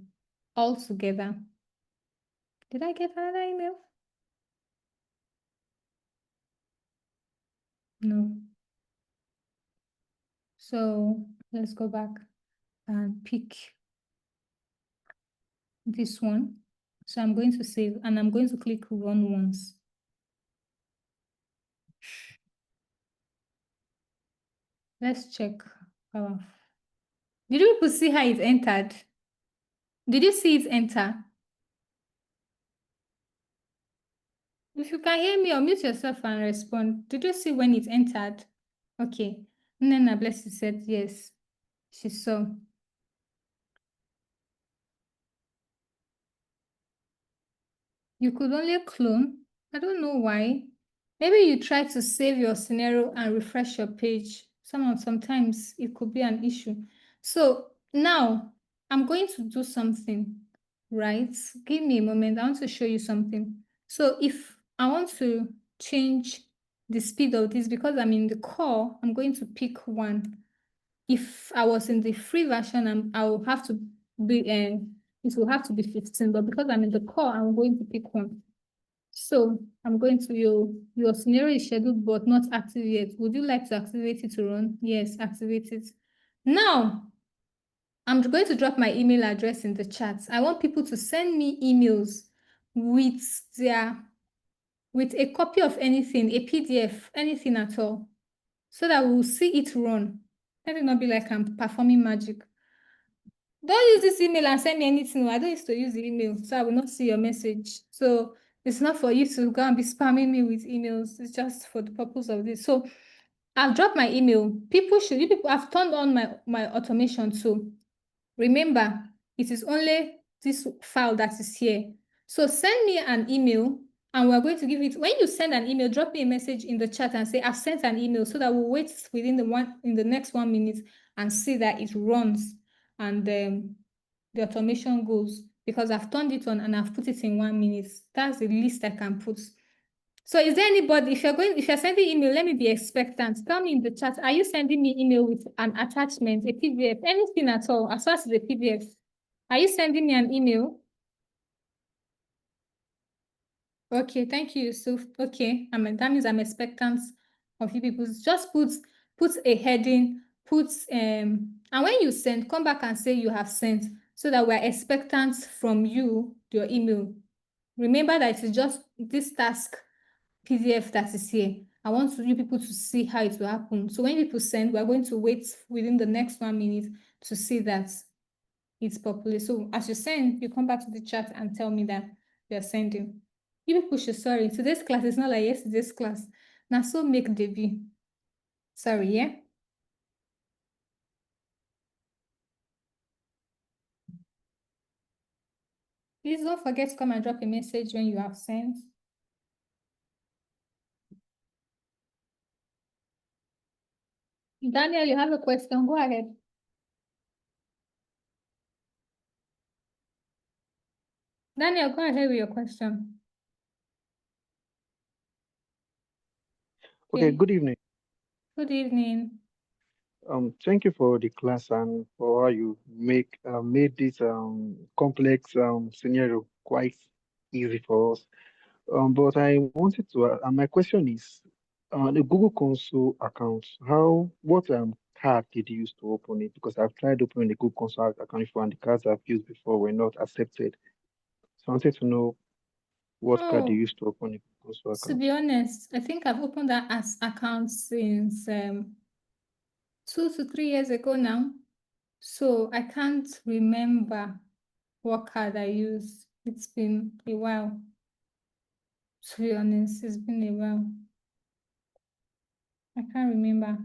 all together. Did I get another email? No. So let's go back and pick this one. So I'm going to save and I'm going to click run once. Let's check our. Did you people see how it entered? Did you see it enter? If you can hear me, unmute yourself and respond. Did you see when it entered? Okay. Nana Blessed said yes. She saw. You could only clone. I don't know why. Maybe you try to save your scenario and refresh your page. Sometimes it could be an issue. So now I'm going to do something, right? Give me a moment. I want to show you something. So if I want to change the speed of this, because I'm in the core, I'm going to pick one. If I was in the free version, I will have to be, it will have to be 15, but because I'm in the core, I'm going to pick one. So I'm going to your scenario is scheduled but not active yet. Would you like to activate it to run? Yes, activate it. Now, I'm going to drop my email address in the chat. I want people to send me emails with a copy of anything, a PDF, anything at all, so that we'll see it run. Let it not be like I'm performing magic. Don't use this email and send me anything. I don't used to use the email, so I will not see your message. So it's not for you to go and be spamming me with emails. It's just for the purpose of this. So I've dropped my email. I've turned on my automation too. Remember, it is only this file that is here. So send me an email and we're going to give it, when you send an email, drop me a message in the chat and say, I've sent an email, so that we'll wait in the next 1 minute and see that it runs and the automation goes, because I've turned it on and I've put it in 1 minute. That's the least I can put. So is there anybody, if you're sending email, let me be expectant. Tell me in the chat, are you sending me email with an attachment, a PDF, anything at all, as far as the PDF? Are you sending me an email? Okay, thank you, Yusuf. Okay, that means I'm expectant of you people. Just put a heading, and when you send, come back and say you have sent, so that we're expectant from you, your email. Remember that it's just this task PDF that is here. I want you people to see how it will happen. So when people send, we're going to wait within the next 1 minute to see that it's popular. So as you send, you come back to the chat and tell me that you're sending. You people should, sorry, today's class is not like yesterday's class. Now, so make debut. Sorry, yeah? Please don't forget to come and drop a message when you have sent. Daniel, you have a question? Go ahead. Daniel, go ahead with your question. Okay, good evening. Good evening. Thank you for the class and for how you made this complex scenario quite easy for us. But I wanted to, and my question is, the Google Console account, what card did you use to open it? Because I've tried opening the Google Console account before, and the cards I've used before were not accepted. So I wanted to know what card you Oh, used to open the Google Console to account. be honest, I think I've opened that as account since 2 to 3 years ago now. So I can't remember what card I used. It's been a while. To be honest, it's been a while. I can't remember.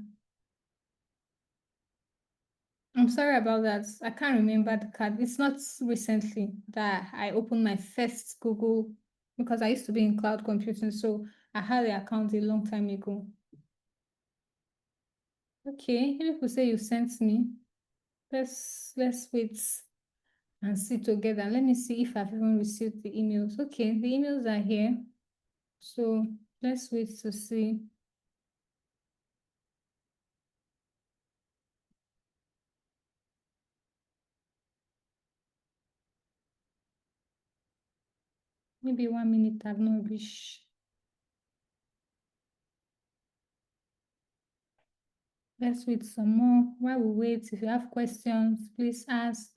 I'm sorry about that. I can't remember the card. It's not recently that I opened my first Google because I used to be in cloud computing, so I had the account a long time ago. Okay, people say you sent me. Let's wait and see together. Let me see if I've even received the emails. Okay, the emails are here. So let's wait to see. Maybe 1 minute I've not reached. Let's wait some more. While we wait, if you have questions, please ask.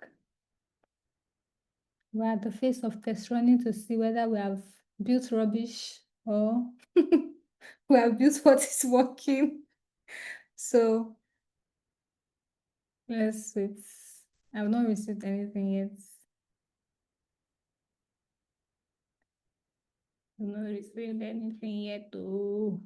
We're at the phase of test running to see whether we have built rubbish or we have built what is working. So let's wait. I've not received anything yet. I've not received anything yet, though.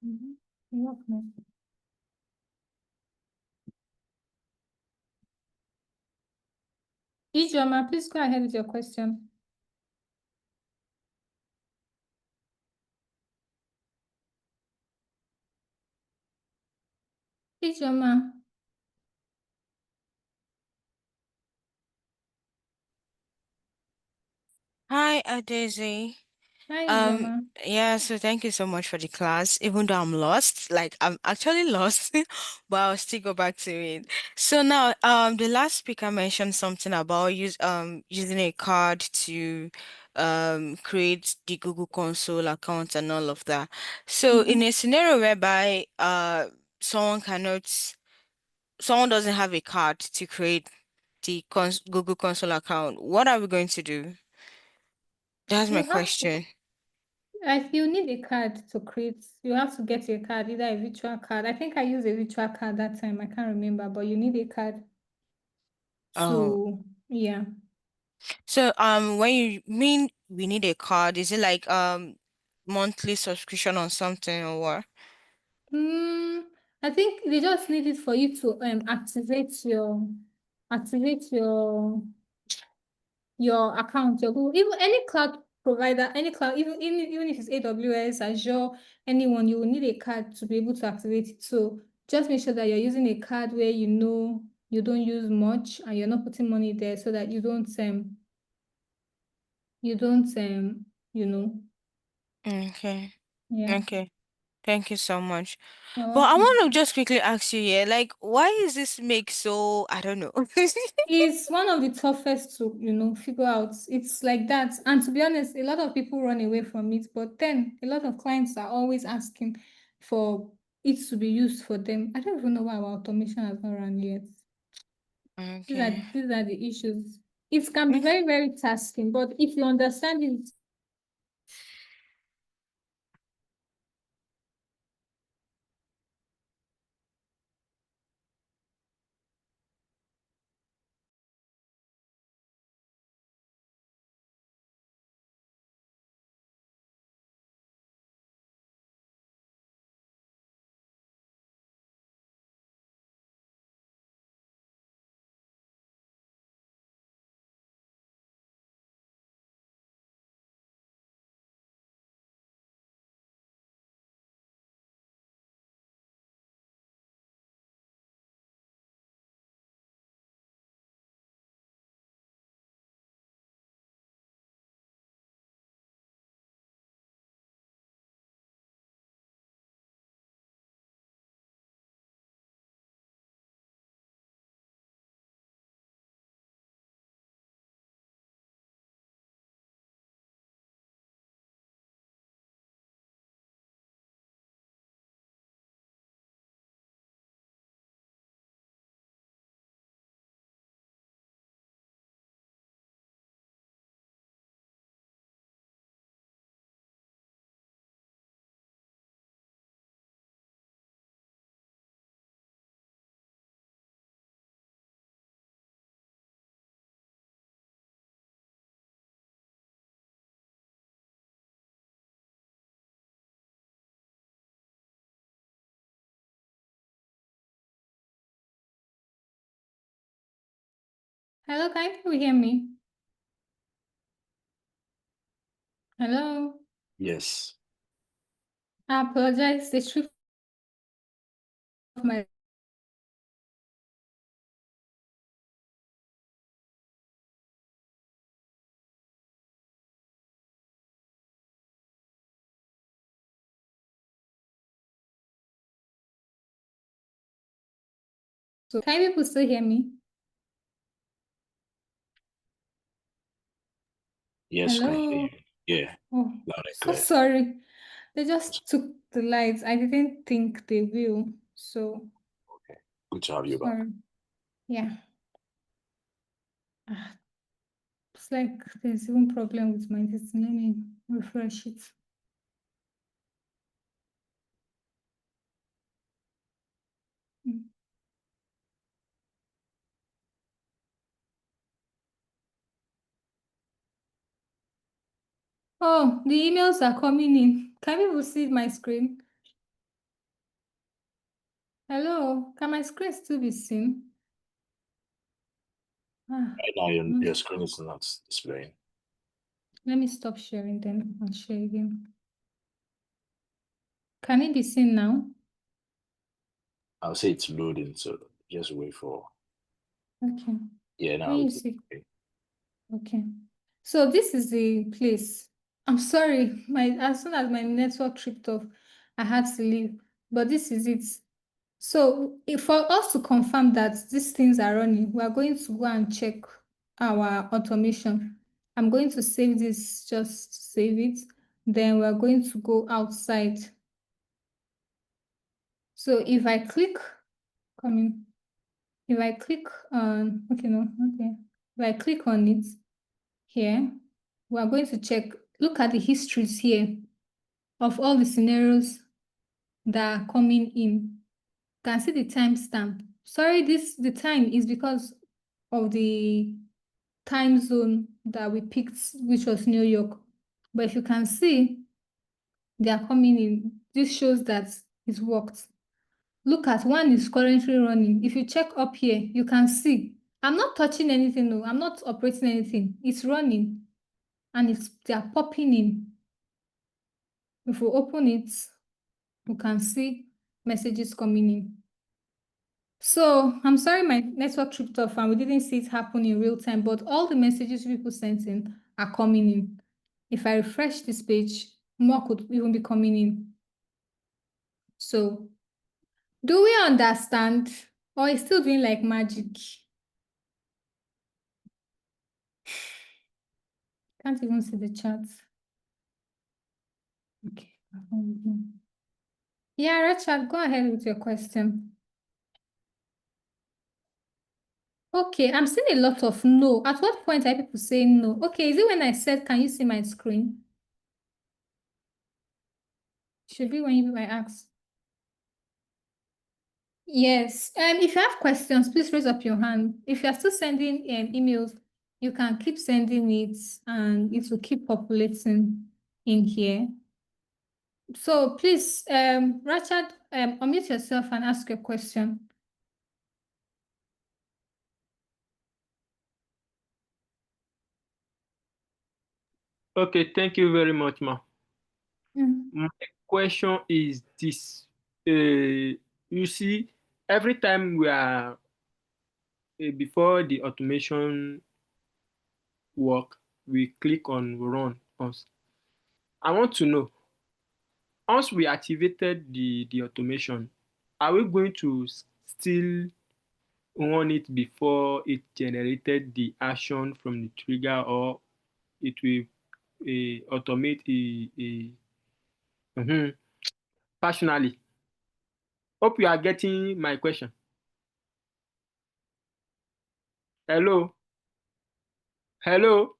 Mm-hmm. Ijoma, please go ahead with your question. Ijoma. Hi, Daisy. Hi, Um, Ijoma. yeah, so thank you so much for the class. Even though I'm lost, like I'm actually lost, but I'll still go back to it. So now, the last speaker mentioned something about using a card to create the Google Console account and all of that. So in Mm-hmm. a scenario whereby someone cannot, someone doesn't have a card to create the Google Console account, what are we going to do? That's my You have to, question. if you need a card to create, you have to get a card, either a virtual card. I think I used a virtual card that time. I can't remember, but you need a card Oh. to, yeah. So, when you mean we need a card, is it like monthly subscription or something or what? Mm, I think they just need it for you to activate your account, your Google, even any cloud provider, any cloud, even if it's AWS, Azure, anyone, you will need a card to be able to activate it. So just make sure that you're using a card where you know you don't use much and you're not putting money there so that you don't you know, Okay. yeah, Okay. Thank you so much. you're But I welcome. want to just quickly ask you here, like, why is this make so, I don't know. It's one of the toughest to, figure out. It's like that. And to be honest, a lot of people run away from it, but then a lot of clients are always asking for it to be used for them. I don't even know why our automation has not run yet. Okay. These are the issues. It can be Okay. very, very tasking, but if you understand it Hello, can you hear me? Hello? Yes. I apologize. The truth of my so can people still hear me? Yes, can hear Hello? you. Yeah, Oh, loud and so clear. sorry. They just took the lights. I didn't think they will. So Okay. Good to have you back. sorry. Yeah. Ah, it's like there's even problem with my system. Let me refresh it. Mm. Oh, the emails are coming in. Can people see my screen? Hello, can my screen still be seen? Ah, Right now, your screen is not displaying. let me stop sharing then and share again. Can it be seen now? I'll say it's loading, so just wait for. Okay. Yeah, now When you it's see, okay. okay. So this is the place. I'm sorry, as soon as my network tripped off, I had to leave. But this is it. So for us to confirm that these things are running, we are going to go and check our automation. I'm going to save this, just save it. Then we're going to go outside. So if I click, coming, if I click on, okay, no, okay. If I click on it here, we are going to check, look at the histories here of all the scenarios that are coming in. You can see the timestamp. Sorry, the time is because of the time zone that we picked, which was New York. But if you can see, they are coming in. This shows that it worked. Look at one is currently running. If you check up here, you can see. I'm not touching anything, no. I'm not operating anything. It's running and they are popping in. If we open it, you can see messages coming in. So I'm sorry my network tripped off and we didn't see it happen in real time, but all the messages people sent in are coming in. If I refresh this page, more could even be coming in. So do we understand or is still doing like magic? Can't even see the chat. Okay. Yeah, Richard, go ahead with your question. Okay, I'm seeing a lot of no. At what point are people saying no? Okay, is it when I said, can you see my screen? Should be when I ask. Yes. If you have questions, please raise up your hand. If you are still sending emails, you can keep sending it and it will keep populating in here. So please, Richard, unmute yourself and ask your question. Okay, thank you very much, ma. Mm. My question is this. You see, every time we are before the automation work, we click on run once. I want to know, once we activated the automation, are we going to still run it before it generated the action from the trigger, or it will automate mhm, personally? Hope you are getting my question. Hello? Hello?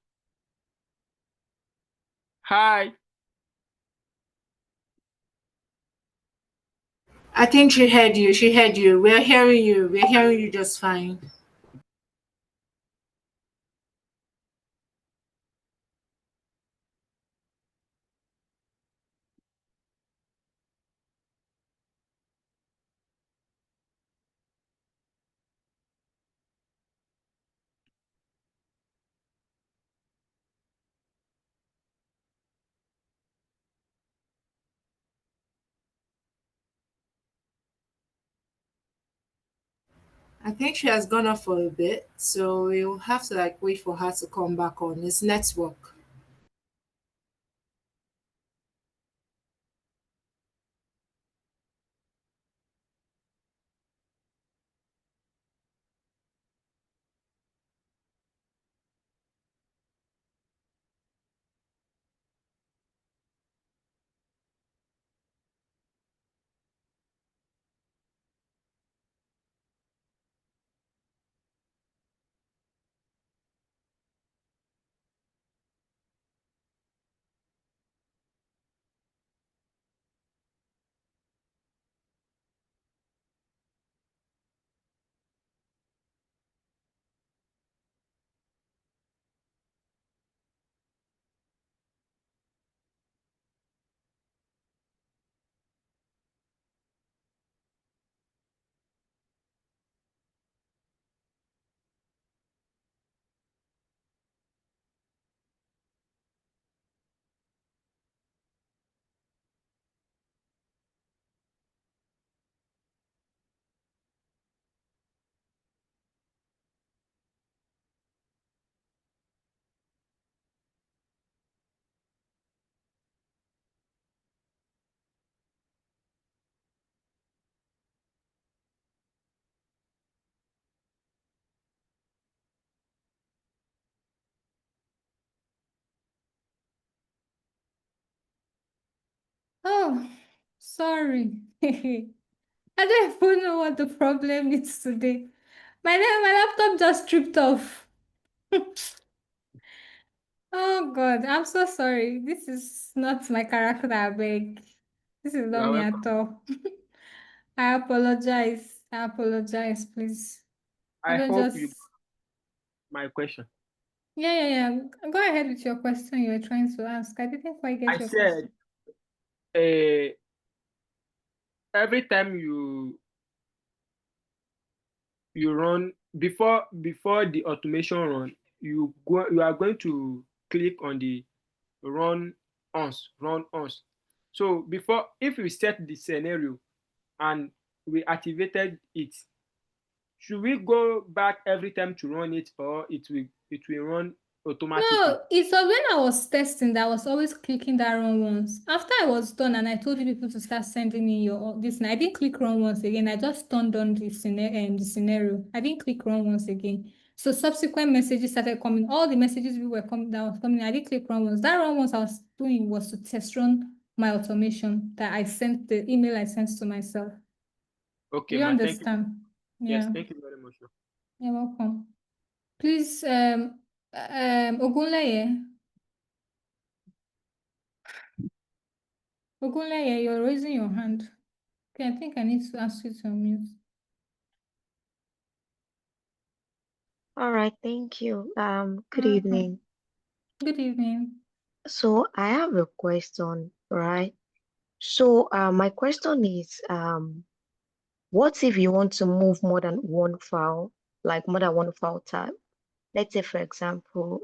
Hi. I think she heard you. She heard you. We're hearing you. We're hearing you just fine. I think she has gone off for a bit, so we'll have to like wait for her to come back on. It's network. Oh, sorry. I don't even know what the problem is today. My laptop just tripped off. Oh God, I'm so sorry. This is not my character, I beg. This is You not are me welcome. at all. I apologize. I apologize, please. I I don't hope you got just. my question. Yeah. Go ahead with your question you were trying to ask. I didn't quite get I your said, question. every time you run before the automation run, you are going to click on the run once. So before, if we set the scenario and we activated it, should we go back every time to run it, or it will run automatically? No, it was when I was testing that I was always clicking that run once. After I was done and I told you people to start sending in your this, and I didn't click run once again. I just turned on the scenario. I didn't click run once again. So subsequent messages started coming. All the messages we were coming that was coming. I didn't click run once. That run once I was doing was to test run my automation that I sent the email I sent to myself. Okay, You ma. Thank you. understand? Yes, Yeah, thank you very much, ma. you're welcome. Please, Ogunleye. Ogunleye, you're raising your hand. Okay, I think I need to ask you to unmute. All right, thank you. Good Welcome. evening. Good evening. So I have a question, right? So my question is, what if you want to move more than one file, like more than one file type? Let's say, for example,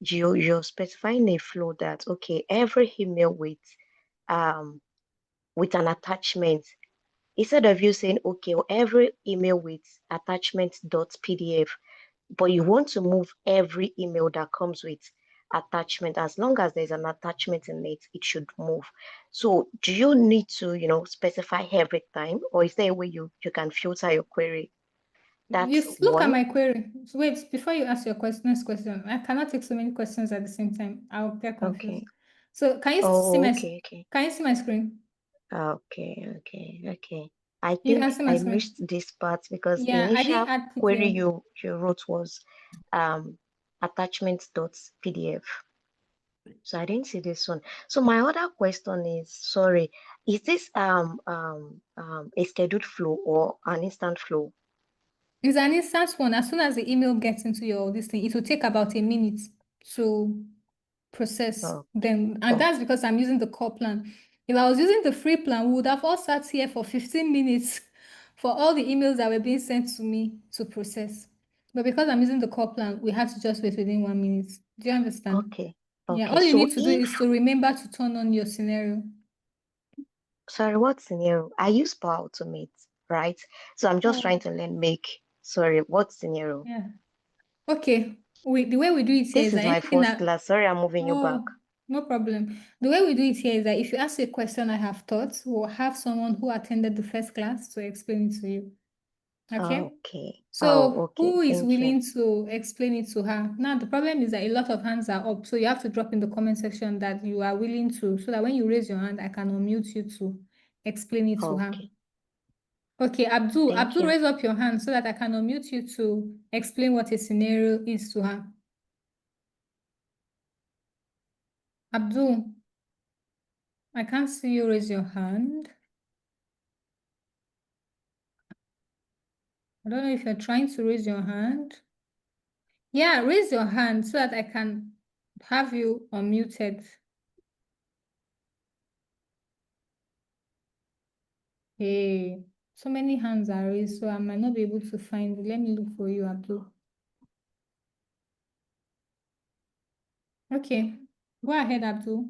you're specifying a flow that, okay, every email with an attachment, instead of you saying, okay, every email with attachment.pdf, but you want to move every email that comes with attachment. As long as there's an attachment in it, it should move. So do you need to, specify every time, or is there a way you can filter your query? That's Look at one. my query. So wait, before you ask your next question, I cannot take so many questions at the same time. I'll get confused. Okay. So can you see Oh, my okay. can you see my screen? Okay. I You can think see my I screen. missed this part because the Yeah, I didn't initial add query PDF. you wrote was attachments.pdf. So I didn't see this one. So my other question is, sorry, is this a scheduled flow or an instant flow? It's an instance one. As soon as the email gets into your this thing, it will take about a minute to process Oh, them. And oh, that's because I'm using the core plan. If I was using the free plan, we would have all sat here for 15 minutes for all the emails that were being sent to me to process. But because I'm using the core plan, we have to just wait within 1 minute. Do you understand? okay. Yeah, Okay. all you So need to do is if, to remember to turn on your scenario. sorry, what scenario? I use Power Automate, right? So I'm just Oh. trying to learn sorry, what scenario? Yeah. Okay. The way we do it here This is is that my anything first that class. Sorry, I'm moving you back. no problem. The way we do it here is that if you ask a question I have taught, we'll have someone who attended the first class to explain it to you. Okay? Okay. So okay. who is Thank willing you. to explain it to her? Now, the problem is that a lot of hands are up. So you have to drop in the comment section that you are willing to, so that when you raise your hand, I can unmute you to explain it to her. Okay. Okay, Abdul, Thank you. raise up your hand so that I can unmute you to explain what a scenario is to her. Abdul, I can't see you raise your hand. I don't know if you're trying to raise your hand. Yeah, raise your hand so that I can have you unmuted. Hey, so many hands are raised, so I might not be able to find it. Let me look for you, Abdul. Okay, go ahead, Abdul.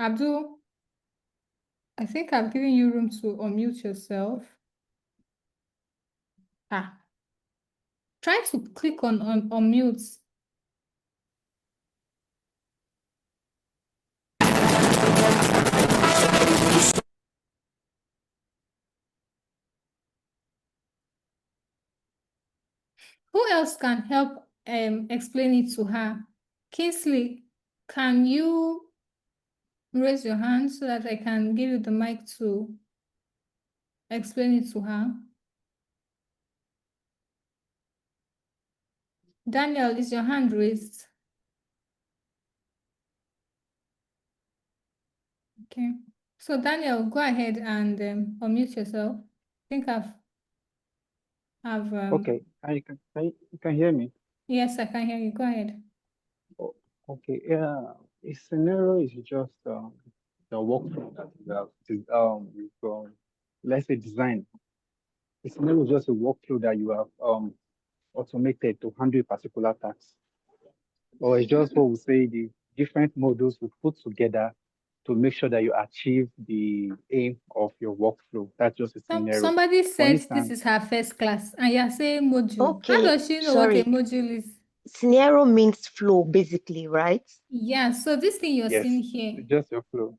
Abdul, I think I've given you room to unmute yourself. Try to click on unmute. Who else can help explain it to her? Kingsley, can you raise your hand so that I can give you the mic to explain it to her? Daniel, is your hand raised? Okay. So Daniel, go ahead and unmute yourself. I think I've Okay, you can hear me. yes, I can hear you. Go ahead. Okay, yeah, a scenario is just the workflow that let's say design. A scenario is just a workflow that you have automated to handle a particular task. Or it's just what we say the different modules we put together to make sure that you achieve the aim of your workflow. That's just a scenario. Somebody For said this instance, is her first class, and you're saying module. How Okay, does she know what a sorry. module is? Scenario means flow, basically, right? Yeah, so this thing you're yes, seeing here, just your flow.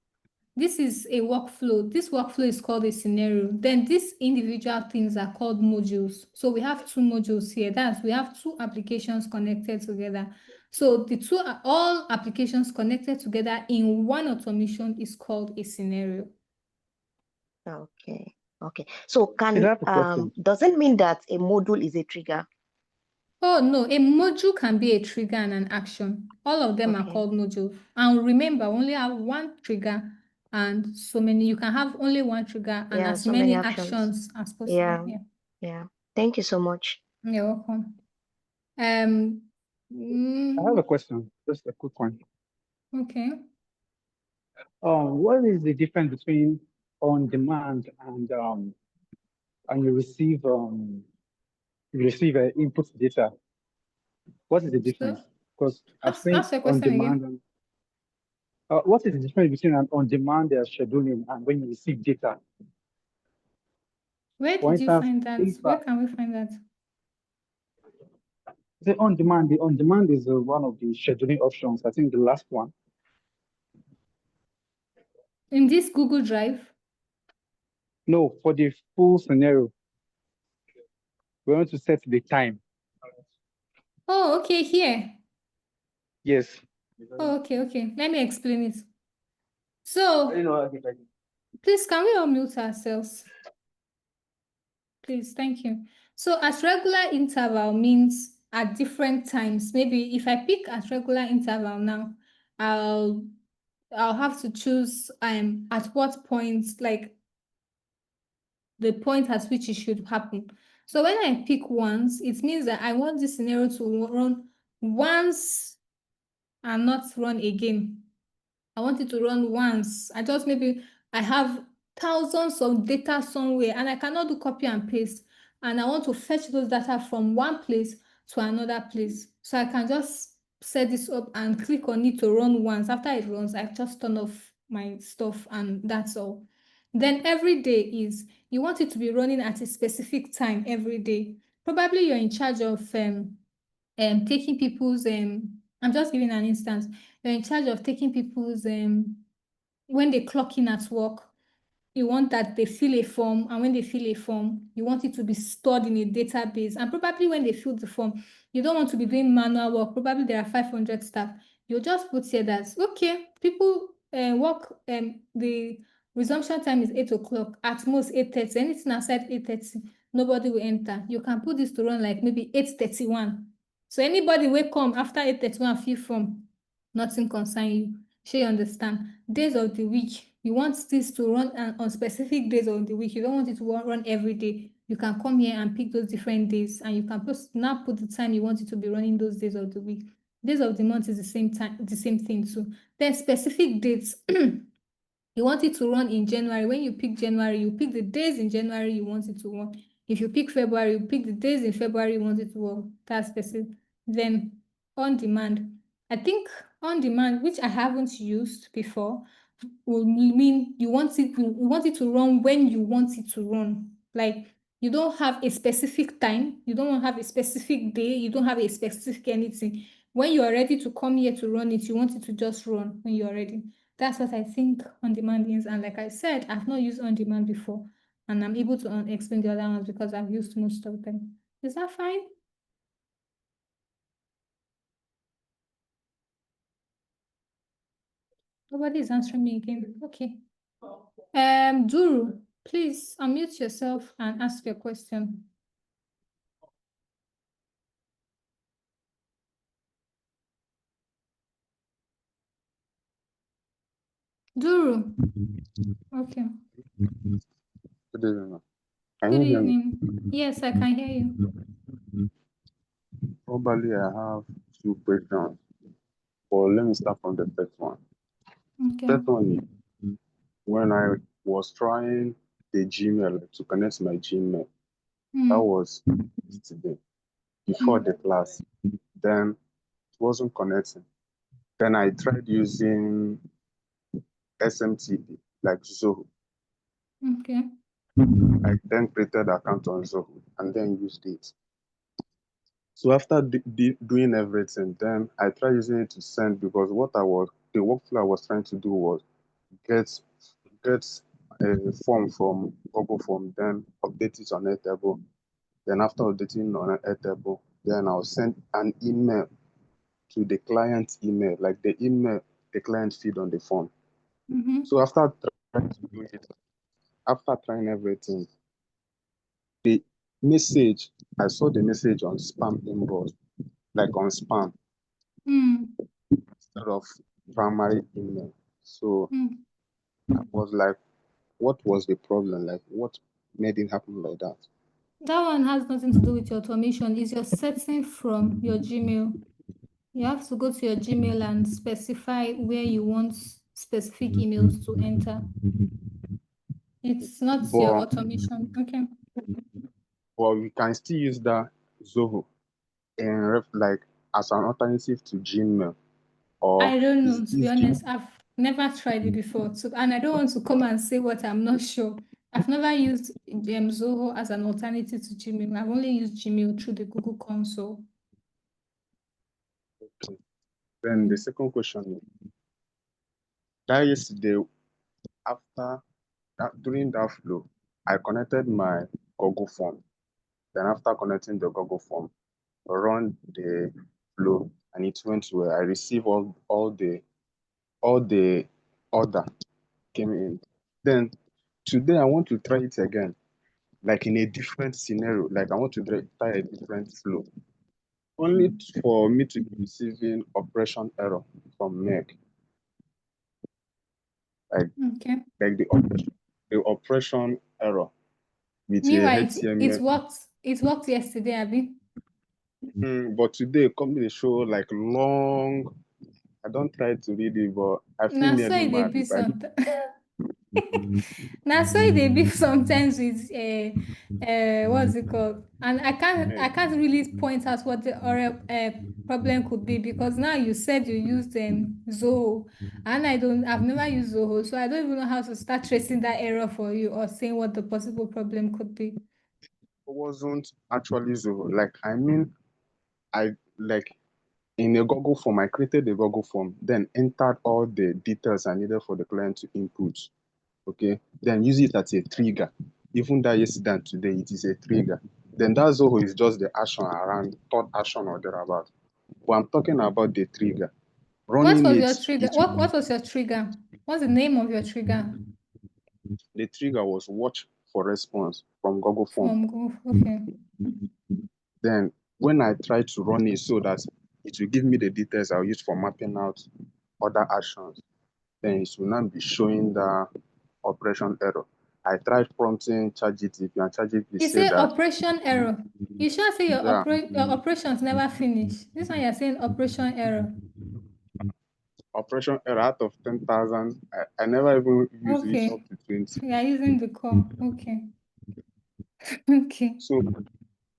this is a workflow. This workflow is called a scenario. Then these individual things are called modules. So we have two modules here. We have two applications connected together. So the two are all applications connected together in one automation is called a scenario. Okay. Okay. So I have a question. doesn't mean that a module is a trigger. Oh, no, a module can be a trigger and an action. All of them are Okay. called modules. And remember, we only have one trigger and so many. You can have only one trigger and Yeah, as so many many actions as possible. Yeah. Yeah. Yeah. Thank you so much. You're welcome. I have a question, just a quick one. Okay. What is the difference between on demand and you receive input data? What is the difference? Because I've seen Ask your on question demand again. and what is the difference between an on demand scheduling and when you receive data? Where For did you instance, find that? if Where can we find that? the on demand is one of the scheduling options. I think the last one. In this Google Drive? No, for the full scenario, we want to set the time. Oh, okay, here. Yes. Oh, okay. Let me explain it. So, please, can we unmute ourselves? Please, thank you. So, at regular interval means at different times. Maybe if I pick at regular interval now, I'll have to choose at what point, like the point at which it should happen. So when I pick once, it means that I want this scenario to run once and not run again. I want it to run once. Maybe I have thousands of data somewhere and I cannot do copy and paste. And I want to fetch those data from one place to another place. So I can just set this up and click on it to run once. After it runs, I just turn off my stuff, and that's all. Then every day is you want it to be running at a specific time every day. Probably you're in charge of taking people's I'm just giving an instance. You're in charge of taking people's when they clock in at work, you want that they fill a form, and when they fill a form, you want it to be stored in a database. And probably when they fill the form, you don't want to be doing manual work. Probably there are 500 staff. You'll just put here that, okay, people work, the resumption time is 8 o'clock, at most 8:30. Anything outside 8:30, nobody will enter. You can put this to run like maybe 8:31. So anybody will come after 8:31 fill form, nothing concern you. Sure, you understand? Days of the week, you want this to run on specific days of the week. You don't want it to run every day. You can come here and pick those different days, and you can now put the time you want it to be running those days of the week. Days of the month is the same time, the same thing too. Then specific dates. You want it to run in January. When you pick January, you pick the days in January you want it to run. If you pick February, you pick the days in February you want it to run. That's specific. Then on demand. I think on demand, which I haven't used before, will mean you want it to run when you want it to run. Like you don't have a specific time, you don't have a specific day, you don't have a specific anything. When you are ready to come here to run it, you want it to just run when you are ready. That's what I think on demand is. And like I said, I've not used on demand before, and I'm able to explain the other ones because I've used most of them. Is that fine? Nobody is answering me again. Okay. Duru, please unmute yourself and ask your question. Duru. Okay. Good evening, ma'am. Can Good you hear me? evening. Yes, I can hear you. Probably I have two questions, but let me start from the first one. Okay. First one is when I was trying the Gmail to connect my Gmail, that was yesterday before the class. Then it wasn't connecting. Then I tried using SMTP, like Zoho. Okay. I then created an account on Zoho and then used it. So after doing everything, then I tried using it to send because the workflow I was trying to do was get a form from Google Form, then update it on Airtable. Then after updating on Airtable, then I'll send an email to the client email, like the email the client feed on the form. So after trying to do it, after trying everything, the message, I saw the message on spam inbox, like on spam, instead of primary email. So I was like, what was the problem? Like, what made it happen like that? That one has nothing to do with your automation. It's your setting from your Gmail. You have to go to your Gmail and specify where you want specific emails to enter. It's not your automation. Okay. But we can still use that Zoho like as an alternative to Gmail. Or I don't know, to be honest. I've never tried it before. So, and I don't want to come and say what I'm not sure. I've never used Zoho as an alternative to Gmail. I've only used Gmail through the Google console. Okay. Then the second question is that yesterday, during that flow, I connected my Google form. Then after connecting the Google form, I run the flow and it went well. I received all the order came in. Then today I want to try it again, like in a different scenario. Like I want to try a different flow, only for me to be receiving operation error from Meg. Like the operation error with Meanwhile, HTML. it worked yesterday, Abby. But today company show like long. I don't try to read it, but I feel Now, so nearly it mad. be something. Now, so they be sometimes with what's it called? And I can't really point out what the problem could be, because now you said you used Zoho, and I've never used Zoho, so I don't even know how to start tracing that error for you or saying what the possible problem could be. It wasn't actually Zoho. Like, I mean, I like in a Google form, I created a Google form, then entered all the details I needed for the client to input. Okay, then use it as a trigger. Even that yesterday and today, it is a trigger. Then that Zoho is just the action around third action or thereabout. But I'm talking about the trigger. What Running was it, your trigger? it What was your trigger? What's the name of your trigger? the trigger was watch for response from Google form. From Google. Okay. Then when I try to run it so that it will give me the details I'll use for mapping out other actions, then it will not be showing the operation error. I tried prompting ChatGPT and ChatGPT You said say that, operation error. You should say yeah, your operations never finish. This one you're saying operation error. operation error out of 10,000, I never even use it Okay. up to 20. You are using the core. Okay. Okay. So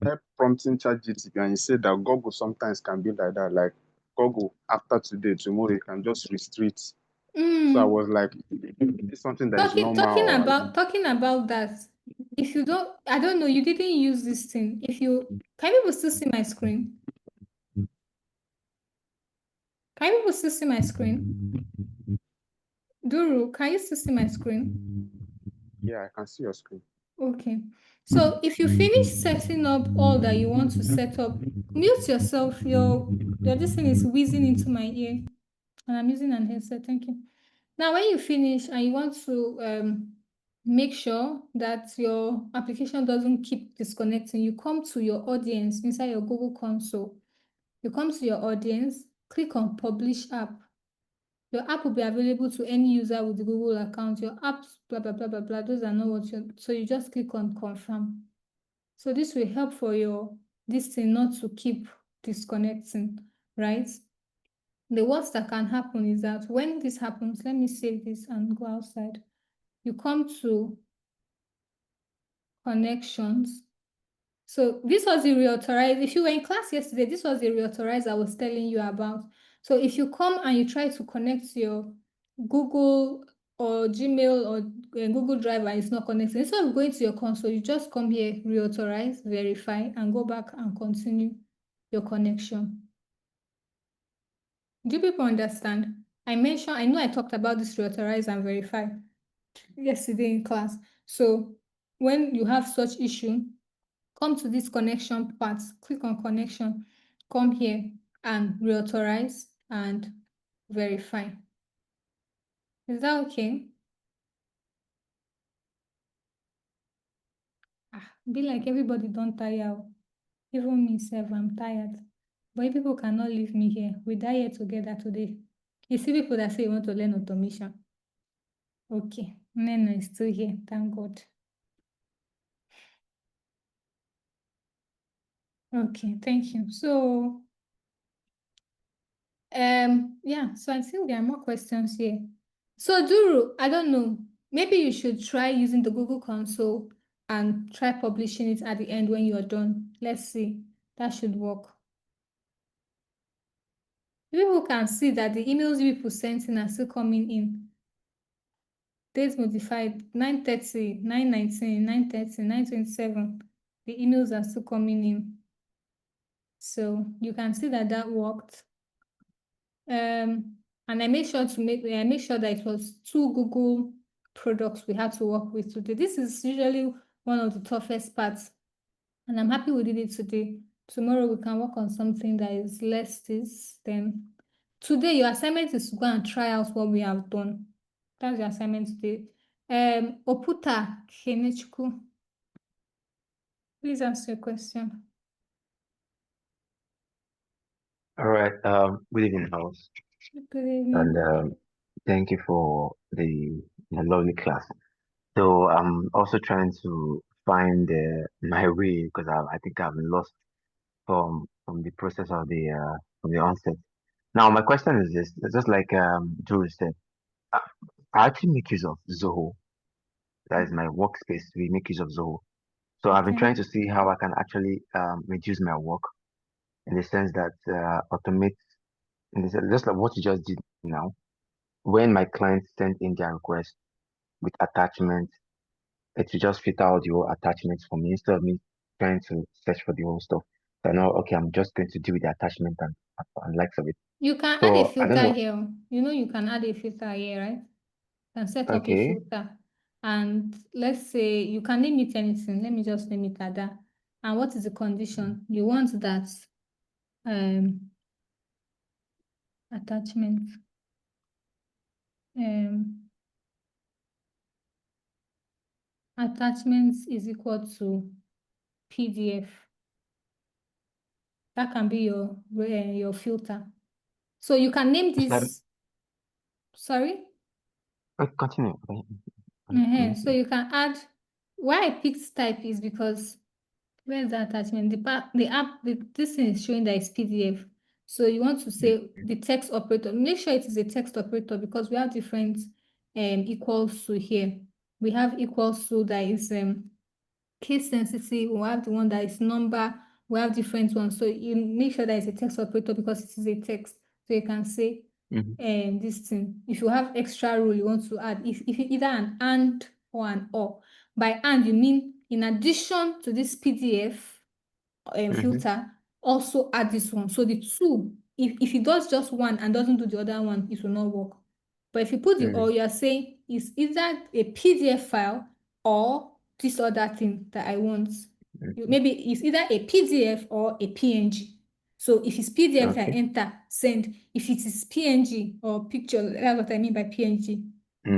I prompting ChatGPT and he said that Google sometimes can be like that. Like Google, after today, tomorrow, you can just restrict. So I Mm. was like, it's something that is normal. Talking about that. If you don't, I don't know, you didn't use this thing. Can people still see my screen? Can people still see my screen? Duru, can you still see my screen? Yeah, I can see your screen. Okay. So if you finish setting up all that you want to set up, mute yourself. Your this thing is whizzing into my ear, and I'm using an headset. Thank you. Now, when you finish and you want to make sure that your application doesn't keep disconnecting, you come to your audience inside your Google console. You come to your audience, click on Publish App. Your app will be available to any user with the Google account. Your apps, blah, blah, blah, blah, blah. Those are not what you... So you just click on Confirm. So this will help for this thing not to keep disconnecting, right? The worst that can happen is that when this happens, let me save this and go outside. You come to Connections. So this was the reauthorize. If you were in class yesterday, this was the reauthorize I was telling you about. So if you come and you try to connect your Google or Gmail or Google Drive and it's not connected, instead of going to your console, you just come here, reauthorize, verify, and go back and continue your connection. Do people understand? I know I talked about this reauthorize and verify yesterday in class. So when you have such issue, come to this connection part, click on connection, come here and reauthorize and verify. Is that okay? Be like everybody don't tire. Even me self, I'm tired. But if people cannot leave me here, we die here together today. You see people that say you want to learn automation. Okay, Nene is still here, thank God. Okay, thank you. So, yeah, so I think there are more questions here. So, Duru, I don't know. Maybe you should try using the Google Console and try publishing it at the end when you're done. Let's see. That should work. People can see that the emails people sent in are still coming in. Dates modified 9:30, 9:19, 9:30, 9:27. The emails are still coming in. So you can see that that worked. And I make sure that it was 2 Google products we had to work with today. This is usually one of the toughest parts, and I'm happy we did it today. Tomorrow we can work on something that is less this. Then today your assignment is to go and try out what we have done. That's your assignment today. Oputa Kenechku, please answer your question. All right. Good evening, house, Good evening. and thank you for the lovely class. So I'm also trying to find my way because I think I've been lost from the process of the from the onset. Now my question is this: it's just like Drew said, I actually make use of Zoho that is my workspace, we make use of Zoho. So I've been Okay. trying to see how I can actually reduce my work in the sense that automate, in the sense, just like what you just did now. When my clients send in their request with attachments, it will just filter out the whole attachments for me instead of me trying to search for the whole stuff. So I know, okay, I'm just going to deal with the attachment and likes of it. You can add a So I don't filter know. here. You know you can add a filter here, right? You can set up a Okay. filter. And let's say you can name it anything. Let me just name it Ada. And what is the condition? You want that attachment attachments is equal to PDF. That can be your filter. So you can name this. Sorry? Continue. So you can add. Why I picked type is because where's the attachment? This thing is showing that it's PDF. So you want to say the text operator. Make sure it is a text operator because we have different equals to here. We have equals to that is case sensitive. We have the one that is number. We have different ones. So you make sure that it's a text operator because it is a text. So you can say this thing. If you have extra rule you want to add, if either an and or an or. By and you mean in addition to this PDF filter, also add this one. So the two, if it does just one and doesn't do the other one, it will not work. But if you put the or, you are saying it's either a PDF file or this other thing that I want. Maybe it's either a PDF or a PNG. So if it's PDF, I enter send. If it is PNG or picture, that's what I mean by PNG.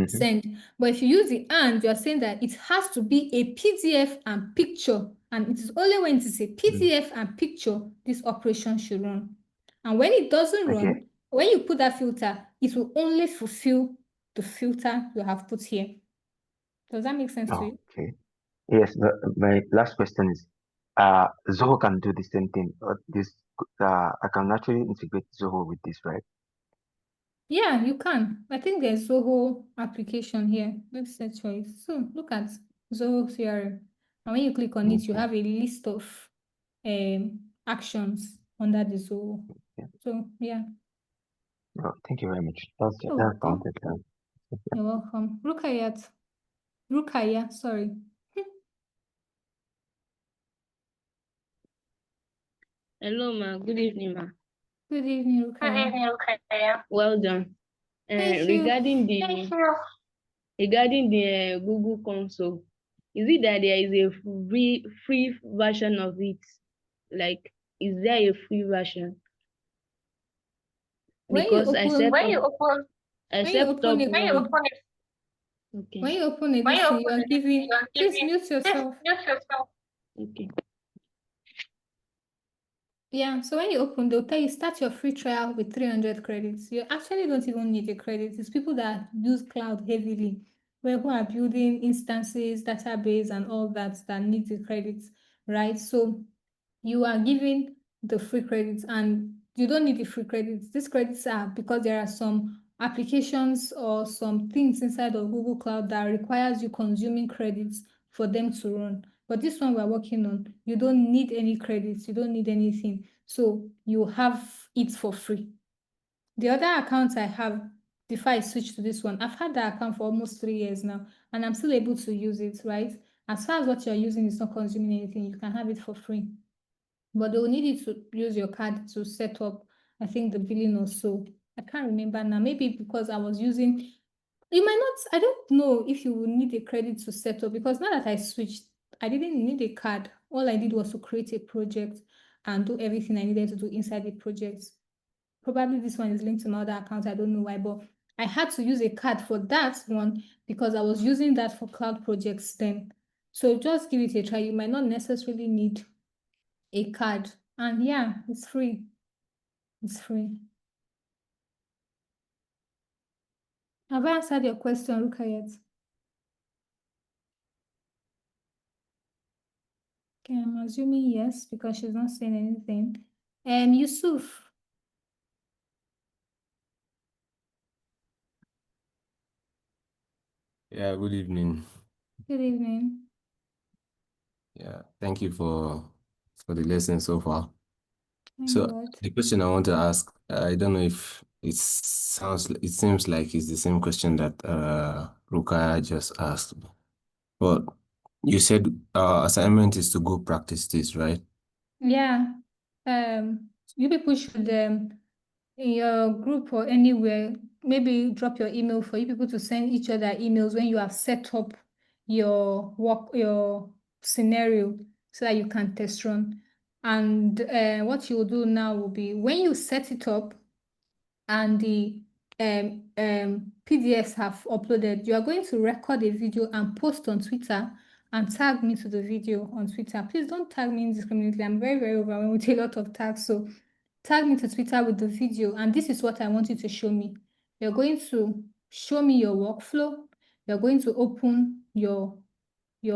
Send. But if you use the and, you are saying that it has to be a PDF and picture. And it is only when it is a PDF and picture, this operation should run. And when it doesn't run, when you put that filter, it will only fulfill the filter you have put here. Does that make sense to you? Okay. Yes, my last question is, Zoho can do the same thing. I can actually integrate Zoho with this, right? Yeah, you can. I think there's Zoho application here. Let's search for it. So look at Zoho CRM. And when you click on it, you have a list of actions under the Zoho. So yeah. Oh, thank you very much. That's welcome. counted. You're welcome. Rukaya, sorry. Hello, ma. Good evening, ma. Good evening, Rukaya. Well done. Thank you. Regarding the Google console, is it that there is a free version of it? Like, is there a free version? Because I set up Okay. When you open it, you are giving. Please mute yourself. Okay. Yeah, so when you open, they'll tell you start your free trial with 300 credits. You actually don't even need a credit. It's people that use cloud heavily, who are building instances, database, and all that need the credits, right? So you are giving the free credits and you don't need the free credits. These credits are because there are some applications or some things inside of Google Cloud that requires you consuming credits for them to run. But this one we're working on, you don't need any credits, you don't need anything. So you have it for free. The other accounts I have, before I switch to this one, I've had that account for almost 3 years now, and I'm still able to use it, right? As far as what you're using is not consuming anything, you can have it for free. But they will need you to use your card to set up, I think, the billing or so. I can't remember now. Maybe because I was using, you might not, I don't know if you will need a credit to set up because now that I switched, I didn't need a card. All I did was to create a project and do everything I needed to do inside the project. Probably this one is linked to my other account. I don't know why, but I had to use a card for that one because I was using that for cloud projects then. So just give it a try. You might not necessarily need a card. And yeah, it's free. It's free. Have I answered your question, Rukayet? Okay, I'm assuming yes, because she's not saying anything. Yusuf. Yeah, good evening. Good evening. Yeah, thank you for the lesson so far. Thank So God. the question I want to ask, I don't know if it seems like it's the same question that Rukaya just asked. But you said our assignment is to go practice this, right? Yeah. You people should in your group or anywhere, maybe drop your email for you people to send each other emails when you have set up your work, your scenario, so that you can test run. And what you will do now will be when you set it up and the PDFs have uploaded, you are going to record a video and post on Twitter and tag me to the video on Twitter. Please don't tag me indiscriminately. I'm very, very overwhelmed with a lot of tags. So tag me to Twitter with the video, and this is what I want you to show me. You're going to show me your workflow. You're going to open your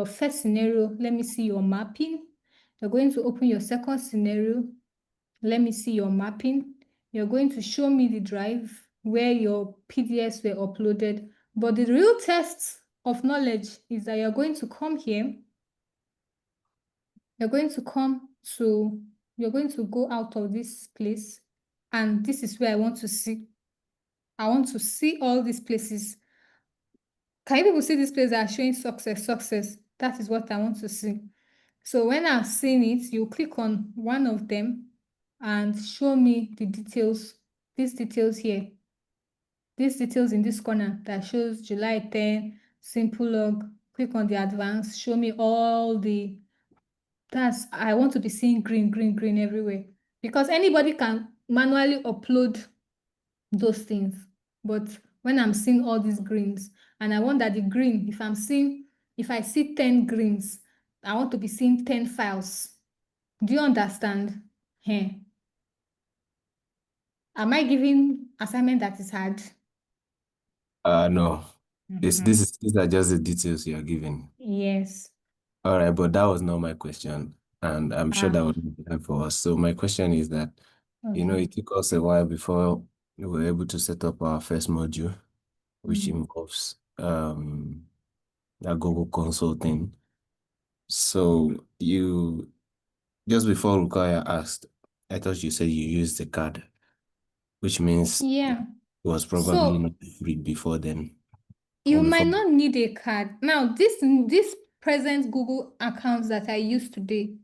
first scenario. Let me see your mapping. You're going to open your second scenario. Let me see your mapping. You're going to show me the drive where your PDFs were uploaded. But the real test of knowledge is that you're going to come here. You're going to go out of this place, and this is where I want to see. I want to see all these places. Can you people see these places that are showing success, success? That is what I want to see. So when I've seen it, you click on one of them and show me the details, these details here. These details in this corner that shows July 10, simple log. Click on the advanced, show me all the I want to be seeing green, green, green everywhere, because anybody can manually upload those things. But when I'm seeing all these greens, and I want that the green, if I see 10 greens, I want to be seeing 10 files. Do you understand? Here. Am I giving assignment that is hard? No. These are just the details you are giving. Yes. All right, but that was not my question, and I'm sure that would be time for us. So my question is that, Okay. it took us a while before we were able to set up our first module, which involves that Google Console thing. So you just before Rukaya asked, I thought you said you used the card, which means it Yeah. was probably So not free before then, you or before. might not need a card. Now, this present Google account that I use today,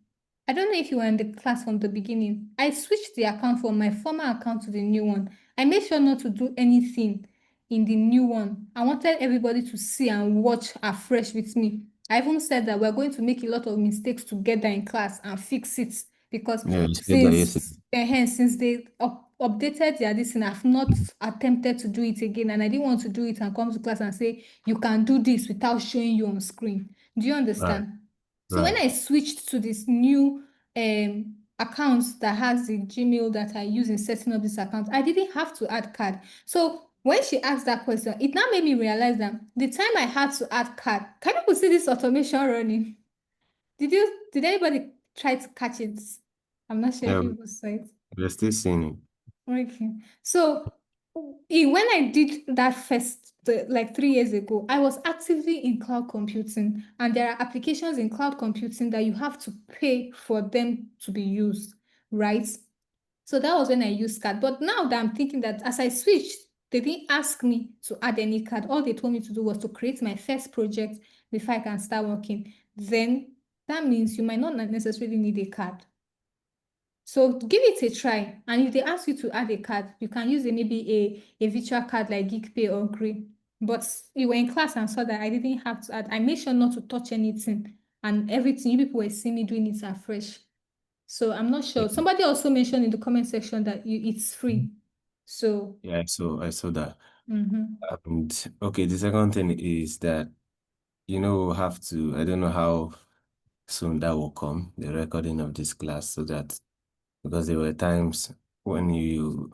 I don't know if you were in the class from the beginning. I switched the account from my former account to the new one. I made sure not to do anything in the new one. I wanted everybody to see and watch afresh with me. I even said that we're going to make a lot of mistakes together in class and fix it, because Yeah, you said that yesterday. since they updated their this thing, I've not attempted to do it again, and I didn't want to do it and come to class and say you can do this without showing you on screen. Do you Right, understand? So when right. I switched to this new account that has the Gmail that I use in setting up this account, I didn't have to add card. So when she asked that question, it now made me realize that the time I had to add card, can people see this automation running? Did anybody try to catch it? I'm not sure if Yeah, people saw it. we're still seeing it. Okay. So when I did that first, like 3 years ago, I was actively in cloud computing, and there are applications in cloud computing that you have to pay for them to be used, right? So that was when I used card. But now that I'm thinking that as I switched, they didn't ask me to add any card. All they told me to do was to create my first project before I can start working. Then that means you might not necessarily need a card. So give it a try. And if they ask you to add a card, you can use maybe a virtual card like GeekPay or Grey. But you were in class and saw that I didn't have to add. I made sure not to touch anything. And everything, you people were seeing me doing it afresh. So I'm not sure. Somebody also mentioned in the comment section that it's free. So Yeah, I saw that. mhm. And okay, the second thing is that, we'll have to, I don't know how soon that will come, the recording of this class, so that, because there were times when you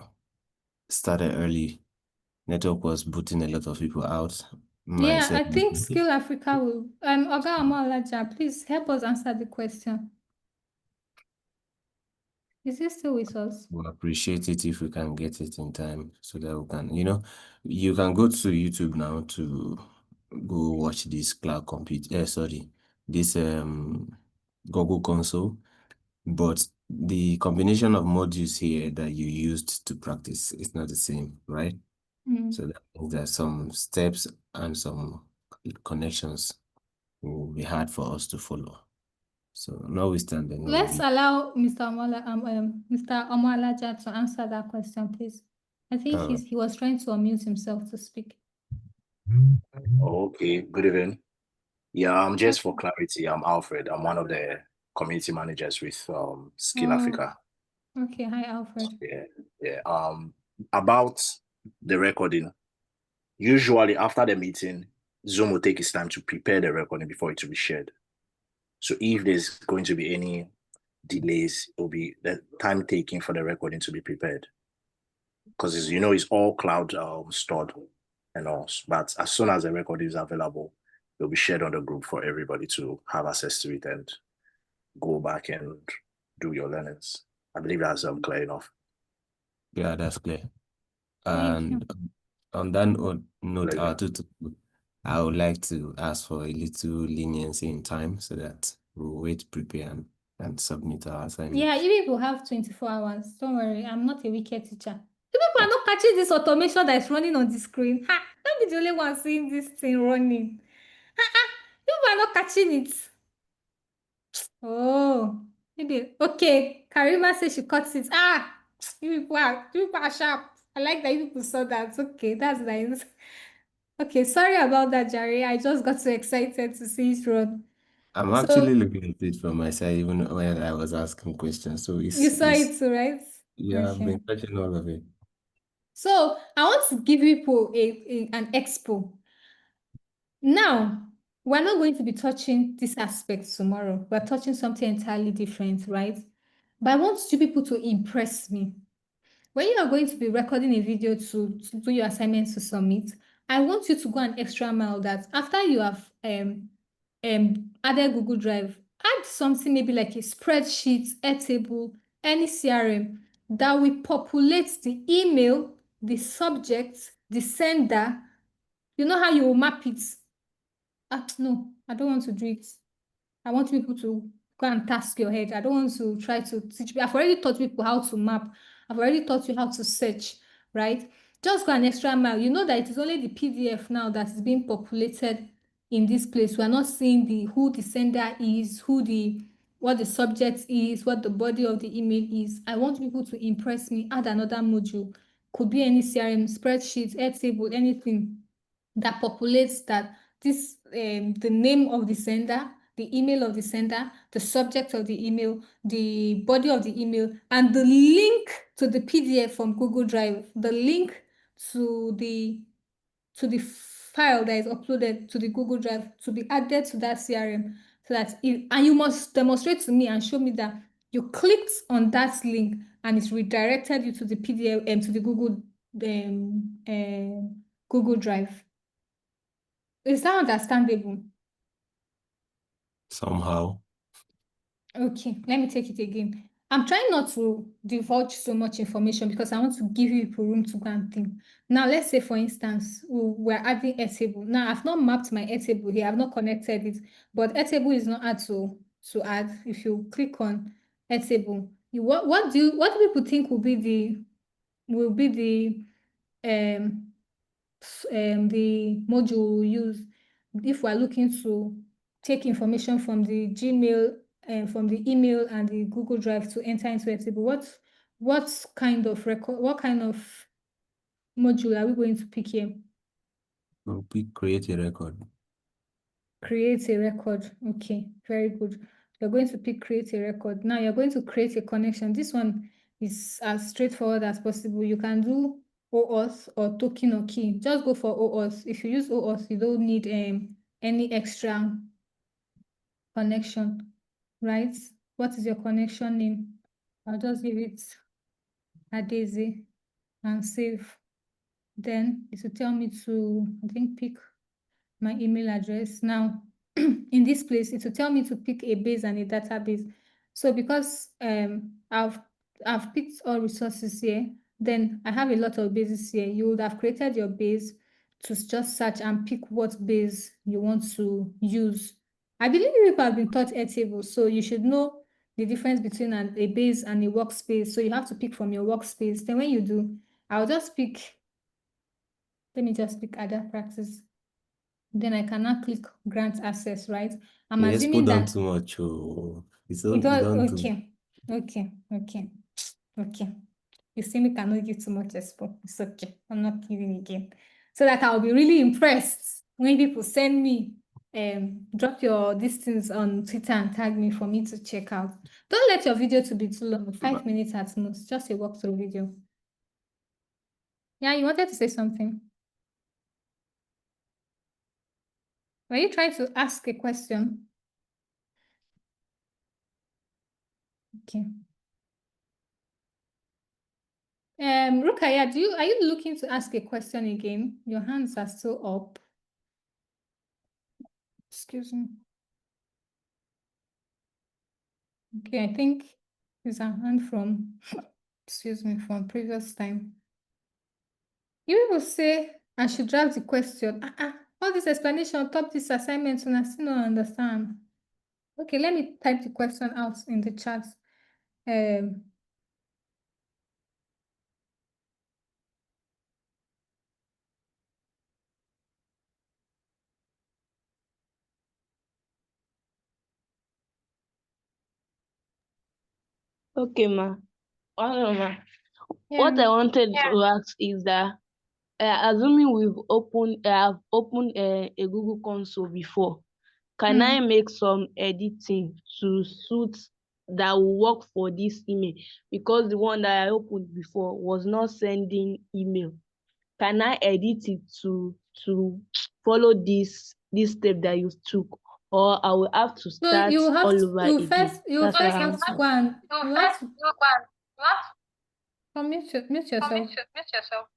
started early, network was booting a lot of people out. Yeah, Myself, I think Skill Africa will. Oga Amalaja, please help us answer the question. Is he still with us? we'll appreciate it if we can get it in time so that we can, you can go to YouTube now to go watch this this Google console, but the combination of modules here that you used to practice is not the same, right? So that means there are some steps and some connections will be hard for us to follow. So notwithstanding, Let's allow Mr. Mr. Omalaja to answer that question, please. I think he was trying to unmute himself to speak. Okay, good evening. Yeah, just for clarity, I'm Alfred. I'm one of the community managers with Skill Africa. Okay, hi Alfred. Yeah. About the recording, usually after the meeting, Zoom will take its time to prepare the recording before it will be shared. So if there's going to be any delays, it will be the time taking for the recording to be prepared. Because it's all cloud stored and all. But as soon as the recording is available, it will be shared on the group for everybody to have access to it and go back and do your learnings. I believe that's clear enough. Yeah, that's clear. And on that note, I would like to ask for a little leniency in time so that we'll wait, prepare, and submit our assignment. Yeah, you people have 24 hours. Don't worry, I'm not a wicked teacher. You people are not catching this automation that is running on the screen. Ha! Don't be the only one seeing this thing running. You people are not catching it. Oh, maybe. Okay, Karima says she cuts it. You people are sharp. I like that you people saw that. Okay, that's nice. Okay, sorry about that, Jerry. I just got so excited to see it run. I'm actually looking at it from my side, even when I was asking questions. So you saw it too, right? Yeah, I've been touching all of it. So I want to give people an expo. Now, we're not going to be touching this aspect tomorrow. We're touching something entirely different, right? But I want you people to impress me. When you are going to be recording a video to do your assignments to submit, I want you to go an extra mile that after you have added Google Drive, add something maybe like a spreadsheet, Airtable, any CRM that will populate the email, the subject, the sender. You know how you will map it? No, I don't want to do it. I want people to go and task your head. I don't want to try to teach people. I've already taught people how to map. I've already taught you how to search, right? Just go an extra mile. You know that it is only the PDF now that is being populated in this place. We are not seeing who the sender is, what the subject is, what the body of the email is. I want people to impress me. Add another module. Could be any CRM, spreadsheet, Airtable, anything that populates that the name of the sender, the email of the sender, the subject of the email, the body of the email, and the link to the PDF from Google Drive, the link to the file that is uploaded to the Google Drive to be added to that CRM. So that and you must demonstrate to me and show me that you clicked on that link and it's redirected you to the PDF and to the Google Drive. Is that understandable? Somehow. Okay, let me take it again. I'm trying not to divulge so much information because I want to give you people room to go and think. Now, let's say, for instance, we're adding Airtable. Now, I've not mapped my Airtable here. I've not connected it, but Airtable is not hard to add. If you click on Airtable, what do people think will be the module we use if we're looking to take information from the Gmail and from the email and the Google Drive to enter into Airtable? What kind of record? What kind of module are we going to pick here? We'll create a record. Create a record. Okay, very good. You're going to pick create a record. Now you're going to create a connection. This one is as straightforward as possible. You can do OAuth or token or key. Just go for OAuth. If you use OAuth, you don't need any extra connection, right? What is your connection name? I'll just give it a daisy and save. Then it will tell me to, I think, pick my email address. Now, in this place, it will tell me to pick a base and a database. So because I've picked all resources here, then I have a lot of bases here. You would have created your base. to just search and pick what base you want to use. I believe you people have been taught Airtable, so you should know the difference between a base and a workspace. So you have to pick from your workspace. Then when you do, I'll just pick, let me just pick other practice. Then I can now click grant access, right? I'm Yes, assuming put on that too much. Oh, it's it all was don't do. okay. You see me cannot give too much expo. It's okay. I'm not kidding again. So that I'll be really impressed when people send me drop your distance on Twitter and tag me for me to check out. Don't let your video to be too long, 5 minutes at most, just a walkthrough video. Yeah, you wanted to say something? Were you trying to ask a question? Okay. Rukaya, are you looking to ask a question again? Your hands are still up. Excuse me. Okay, I think there's a hand from, excuse me, from previous time. You will say I should draft the question. All this explanation on top this assignment, and I still don't understand. Okay, let me type the question out in the chat. Okay, ma. Oh, ma. Yeah. What I wanted to ask is that, assuming I've opened a Google Console before, can I make some editing to suit that will work for this email? Because the one that I opened before was not sending email. Can I edit it to follow this step that you took, or I will have to So start you have all to, over you again? first That's what I have want to to go and you have to mute yourself.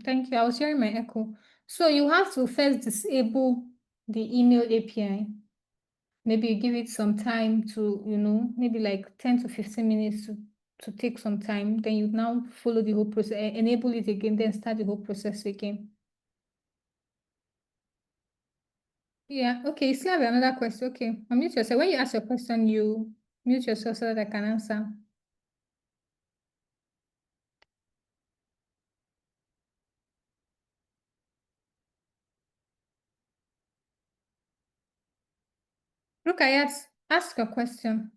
Thank you. I was hearing my echo. So you have to first disable the email API. Maybe you give it some time to, maybe like 10 to 15 minutes to take some time. Then you now follow the whole process, enable it again, then start the whole process again. Yeah, okay. You still have another question. Okay, unmute yourself. When you ask your question, you mute yourself so that I can answer. Rukayat, ask your question.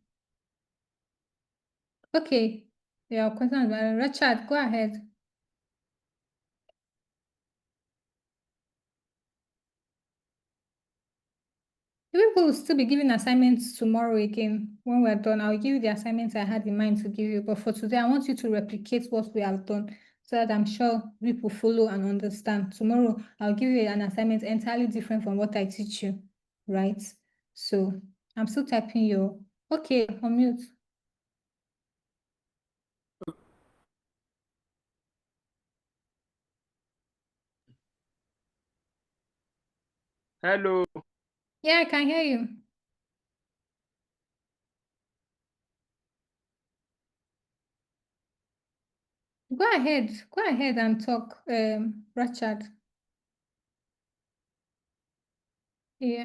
Okay, your question is Richard, go ahead. You people will still be giving assignments tomorrow again. When we're done, I'll give you the assignments I had in mind to give you. But for today, I want you to replicate what we have done so that I'm sure people follow and understand. Tomorrow, I'll give you an assignment entirely different from what I teach you, right? So I'm still typing your, okay, unmute. Hello. Yeah, I can hear you. Go ahead and talk, Richard. Yeah.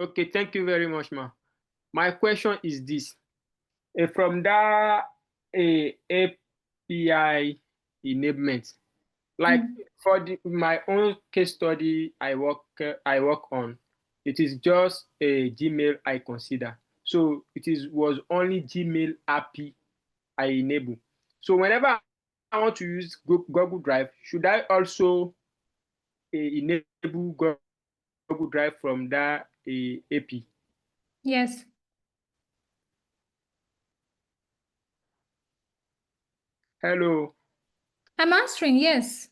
Okay, thank you very much, ma. My question is this. From that API enablement, like for my own case study I work on, it is just a Gmail I consider. So it was only Gmail API I enable. So whenever I want to use Google Drive, should I also enable Google Drive from that API? Yes. Hello. I'm answering, yes.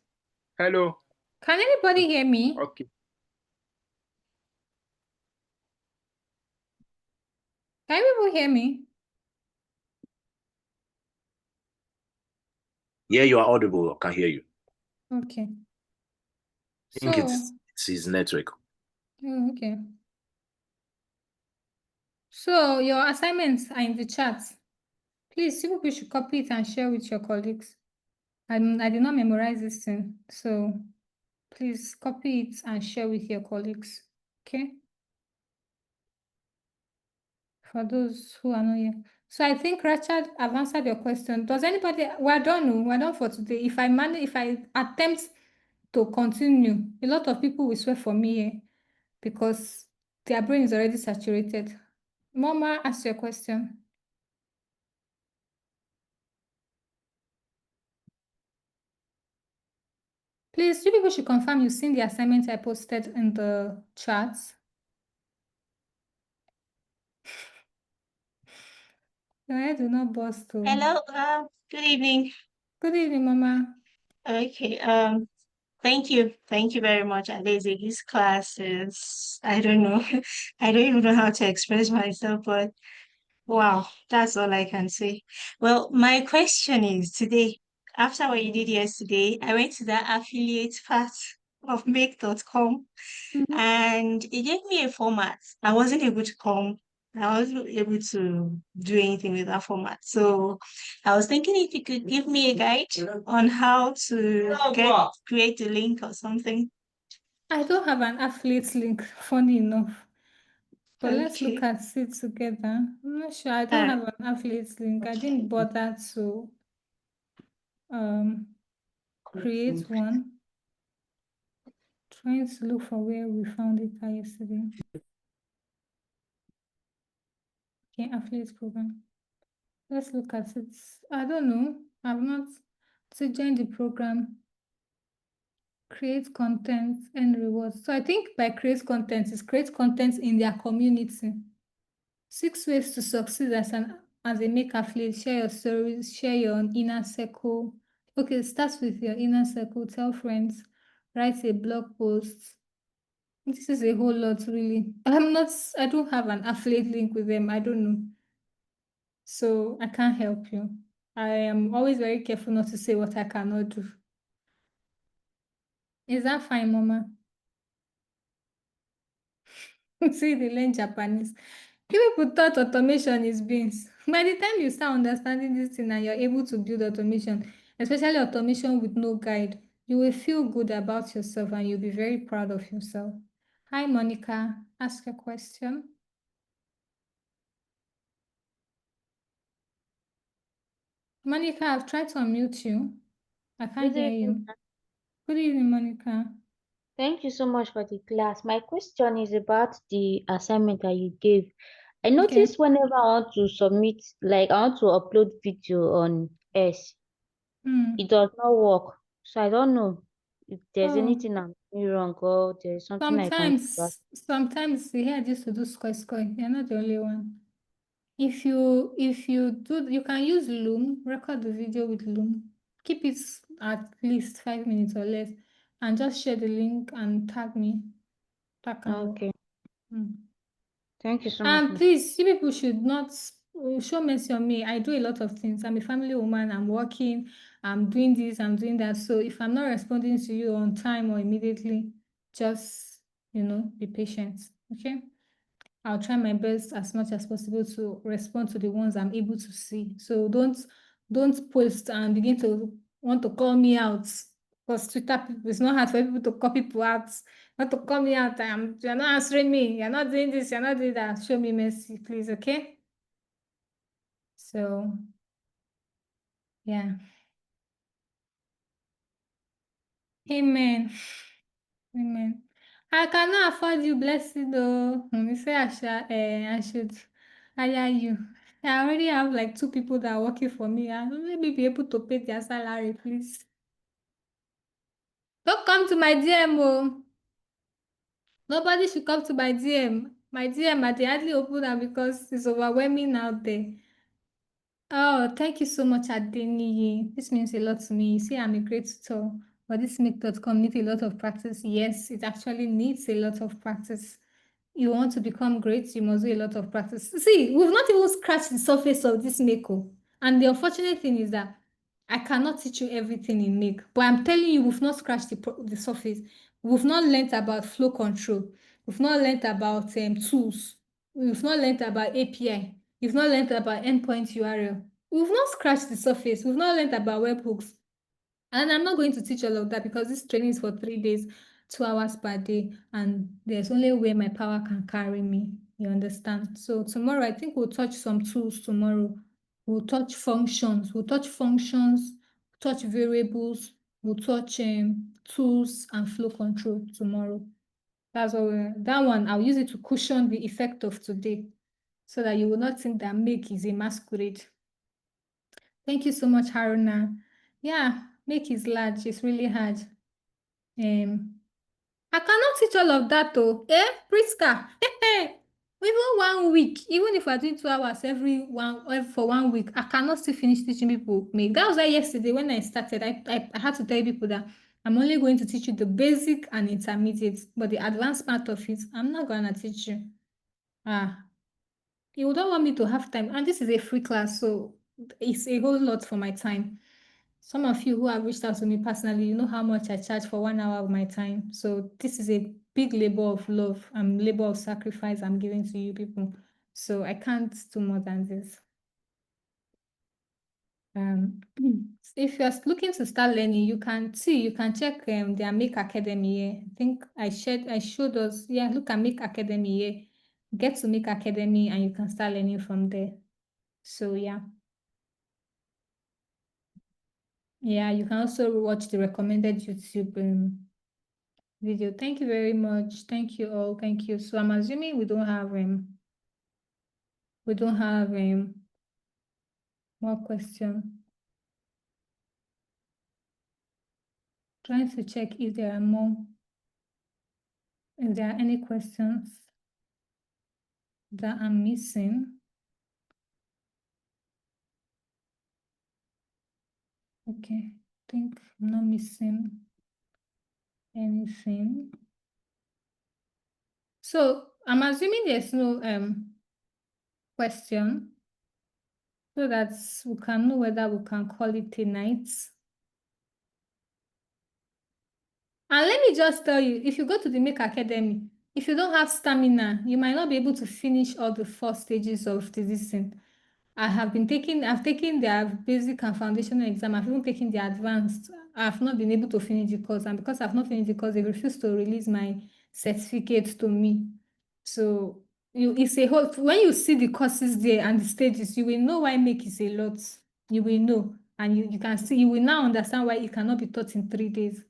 Hello. Can anybody hear me? Okay. Can people hear me? Yeah, you are audible. I can hear you. Okay. I think it's So, his network. okay. So your assignments are in the chat. Please, you people should copy it and share with your colleagues. I did not memorize this thing, so please copy it and share with your colleagues. Okay? For those who are not here. So I think, Richard, I've answered your question. Does anybody, we're done, we're done for today. If I attempt to continue, a lot of people will swear for me here because their brain is already saturated. Mama, ask your question. Please, you people should confirm you've seen the assignment I posted in the chats. Your head will not burst. Hello, good evening. Good evening, Mama. Okay, thank you. Thank you very much, Adeze. This class is, I don't know, I don't even know how to express myself, but wow, that's all I can say. Well, my question is today, after what you did yesterday, I went to that affiliate part of make.com and it gave me a format. I wasn't able to come. I wasn't able to do anything with that format. So I was thinking if you could give me a guide on how to create a link or something. I don't have an affiliate link, funny enough. But let's look Okay. at it together. I'm not sure. I don't All right. have an affiliate link. I didn't bother to create one. Trying to look for where we found it yesterday. Okay, affiliate program. Let's look at it. I don't know. I've not to join the program. Create content and rewards. So I think by create content is create content in their community. 6 ways to succeed as a make affiliate. Share your stories, share your inner circle. Okay, start with your inner circle, tell friends, write a blog post. This is a whole lot, really. I don't have an affiliate link with them. I don't know. So I can't help you. I am always very careful not to say what I cannot do. Is that fine, Mama? See, they learn Japanese. You people thought automation is beans. By the time you start understanding this thing and you're able to build automation, especially automation with no guide, you will feel good about yourself and you'll be very proud of yourself. Hi, Monica. Ask a question. Monica, I've tried to unmute you. I can't Good hear evening. you. Good evening, Monica. Thank you so much for the class. My question is about the assignment that you gave. I Okay. noticed whenever I want to submit, like I want to upload video on S, it does not work. So I don't know if there's Oh, anything I'm doing wrong or there's something I can do about. sometimes the hair used to do square. You're not the only one. If you do, you can use Loom, record the video with Loom. Keep it at least 5 minutes or less, and just share the link and tag me. That can work. Okay. Mm. Thank you so much. And please, you people should not show mercy on me. I do a lot of things. I'm a family woman. I'm working. I'm doing this. I'm doing that. So if I'm not responding to you on time or immediately, just be patient. Okay. I'll try my best as much as possible to respond to the ones I'm able to see. So don't post and begin to want to call me out because Twitter people, it's not hard for people to call people out. Want to call me out. You're not answering me. You're not doing this. You're not doing that. Show me mercy, please. Okay. So yeah. Amen. Amen. I cannot afford you blessing though. You say I should hire you. I already have like 2 people that are working for me. I will maybe be able to pay their salary, please. Don't come to my DM, oh. Nobody should come to my DM. My DM, I hardly open them because it's overwhelming out there. Oh, thank you so much, Adeniyi. This means a lot to me. You see, I'm a great tutor, but this make.com needs a lot of practice. Yes, it actually needs a lot of practice. You want to become great, you must do a lot of practice. See, we've not even scratched the surface of this Mako. And the unfortunate thing is that I cannot teach you everything in Make, but I'm telling you, we've not scratched the surface. We've not learned about flow control. We've not learned about tools. We've not learned about API. You've not learned about endpoint URL. we've not scratched the surface. We've not learned about webhooks. And I'm not going to teach all of that because this training is for 3 days, 2 hours per day, and there's only a way my power can carry me. You understand? So tomorrow, I think we'll touch some tools tomorrow. We'll touch functions. We'll touch functions, touch variables, we'll touch tools and flow control tomorrow. That's all. That one, I'll use it to cushion the effect of today so that you will not think that make is a masquerade. Thank you so much, Haruna. Yeah, make is large. It's really hard. I cannot teach all of that though. Priska? Even 1 week, even if we're doing 2 hours for 1 week, I cannot still finish teaching people make. That was why yesterday when I started, I had to tell people that I'm only going to teach you the basic and intermediate, but the advanced part of it, I'm not gonna teach you. You don't want me to have time, and this is a free class, so it's a whole lot for my time. Some of you who have reached out to me personally, you know how much I charge for 1 hour of my time. So this is a big labor of love and labor of sacrifice I'm giving to you people. So I can't do more than this. If you're looking to start learning, you can check their Make Academy here. I think I showed us, yeah, look at Make Academy here. Get to Make Academy and you can start learning from there. So yeah. Yeah, you can also watch the recommended YouTube video. Thank you very much. Thank you all. Thank you. So I'm assuming we don't have more question. Trying to check if there are any questions that I'm missing. Okay, I think I'm not missing anything. So I'm assuming there's no question, so that we can know whether we can call it a night. And let me just tell you, if you go to the Make Academy, if you don't have stamina, you might not be able to finish all the 4 stages of the lesson. I've taken their basic and foundational exam. I've even taken the advanced. I've not been able to finish the course. And because I've not finished the course, they refused to release my certificate to me. So it's a whole, when you see the courses there and the stages, you will know why Make is a lot. You will know. And you can see, you will now understand why it cannot be taught in 3 days.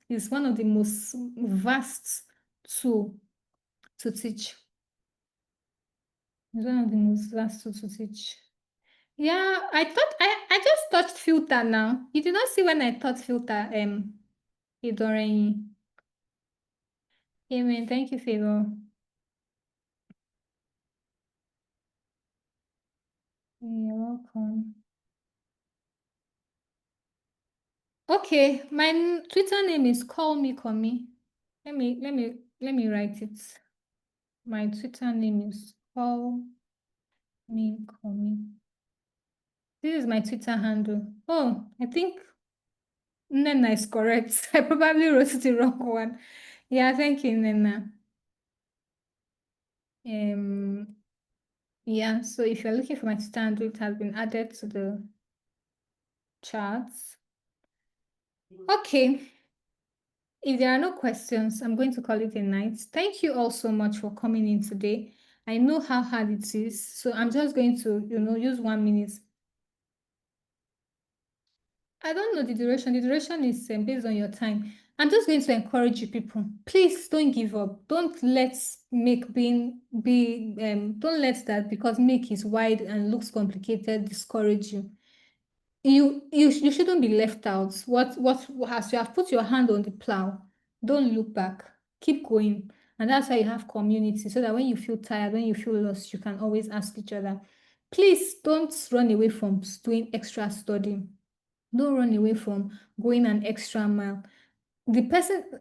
It's one of the most vast tool to teach. It's one of the most vast tools to teach. Yeah, I just touched filter now. You did not see when I touched filter, Idorain. Amen. Thank you, Favor. You're welcome. Okay, my Twitter name is Call Me Komi. Let me write it. My Twitter name is Call Me Komi. This is my Twitter handle. Oh, I think Nena is correct. I probably wrote the wrong one. Yeah, thank you, Nena. Yeah, so if you're looking for my Twitter handle, it has been added to the charts. Okay. If there are no questions, I'm going to call it a night. Thank you all so much for coming in today. I know how hard it is, so I'm just going to, use 1 minute. I don't know the duration. The duration is based on your time. I'm just going to encourage you people. Please don't give up. Don't let don't let that because make is wide and looks complicated discourage you. You shouldn't be left out. As you have put your hand on the plow, don't look back. Keep going. And that's why you have community, so that when you feel tired, when you feel lost, you can always ask each other. Please don't run away from doing extra studying. Don't run away from going an extra mile.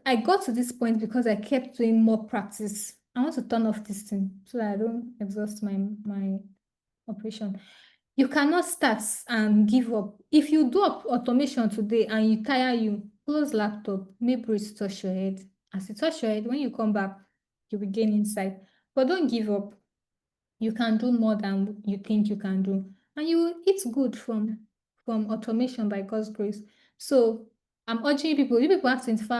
I got to this point because I kept doing more practice. I want to turn off this thing so that I don't exhaust my operation. You cannot start and give up. If you do automation today and you tire you, close laptop, maybe it touch your head. As you touch your head, when you come back, you will gain insight. But don't give up. You can do more than you think you can do. and you will eat good from automation by God's grace. So I'm urging you people have 24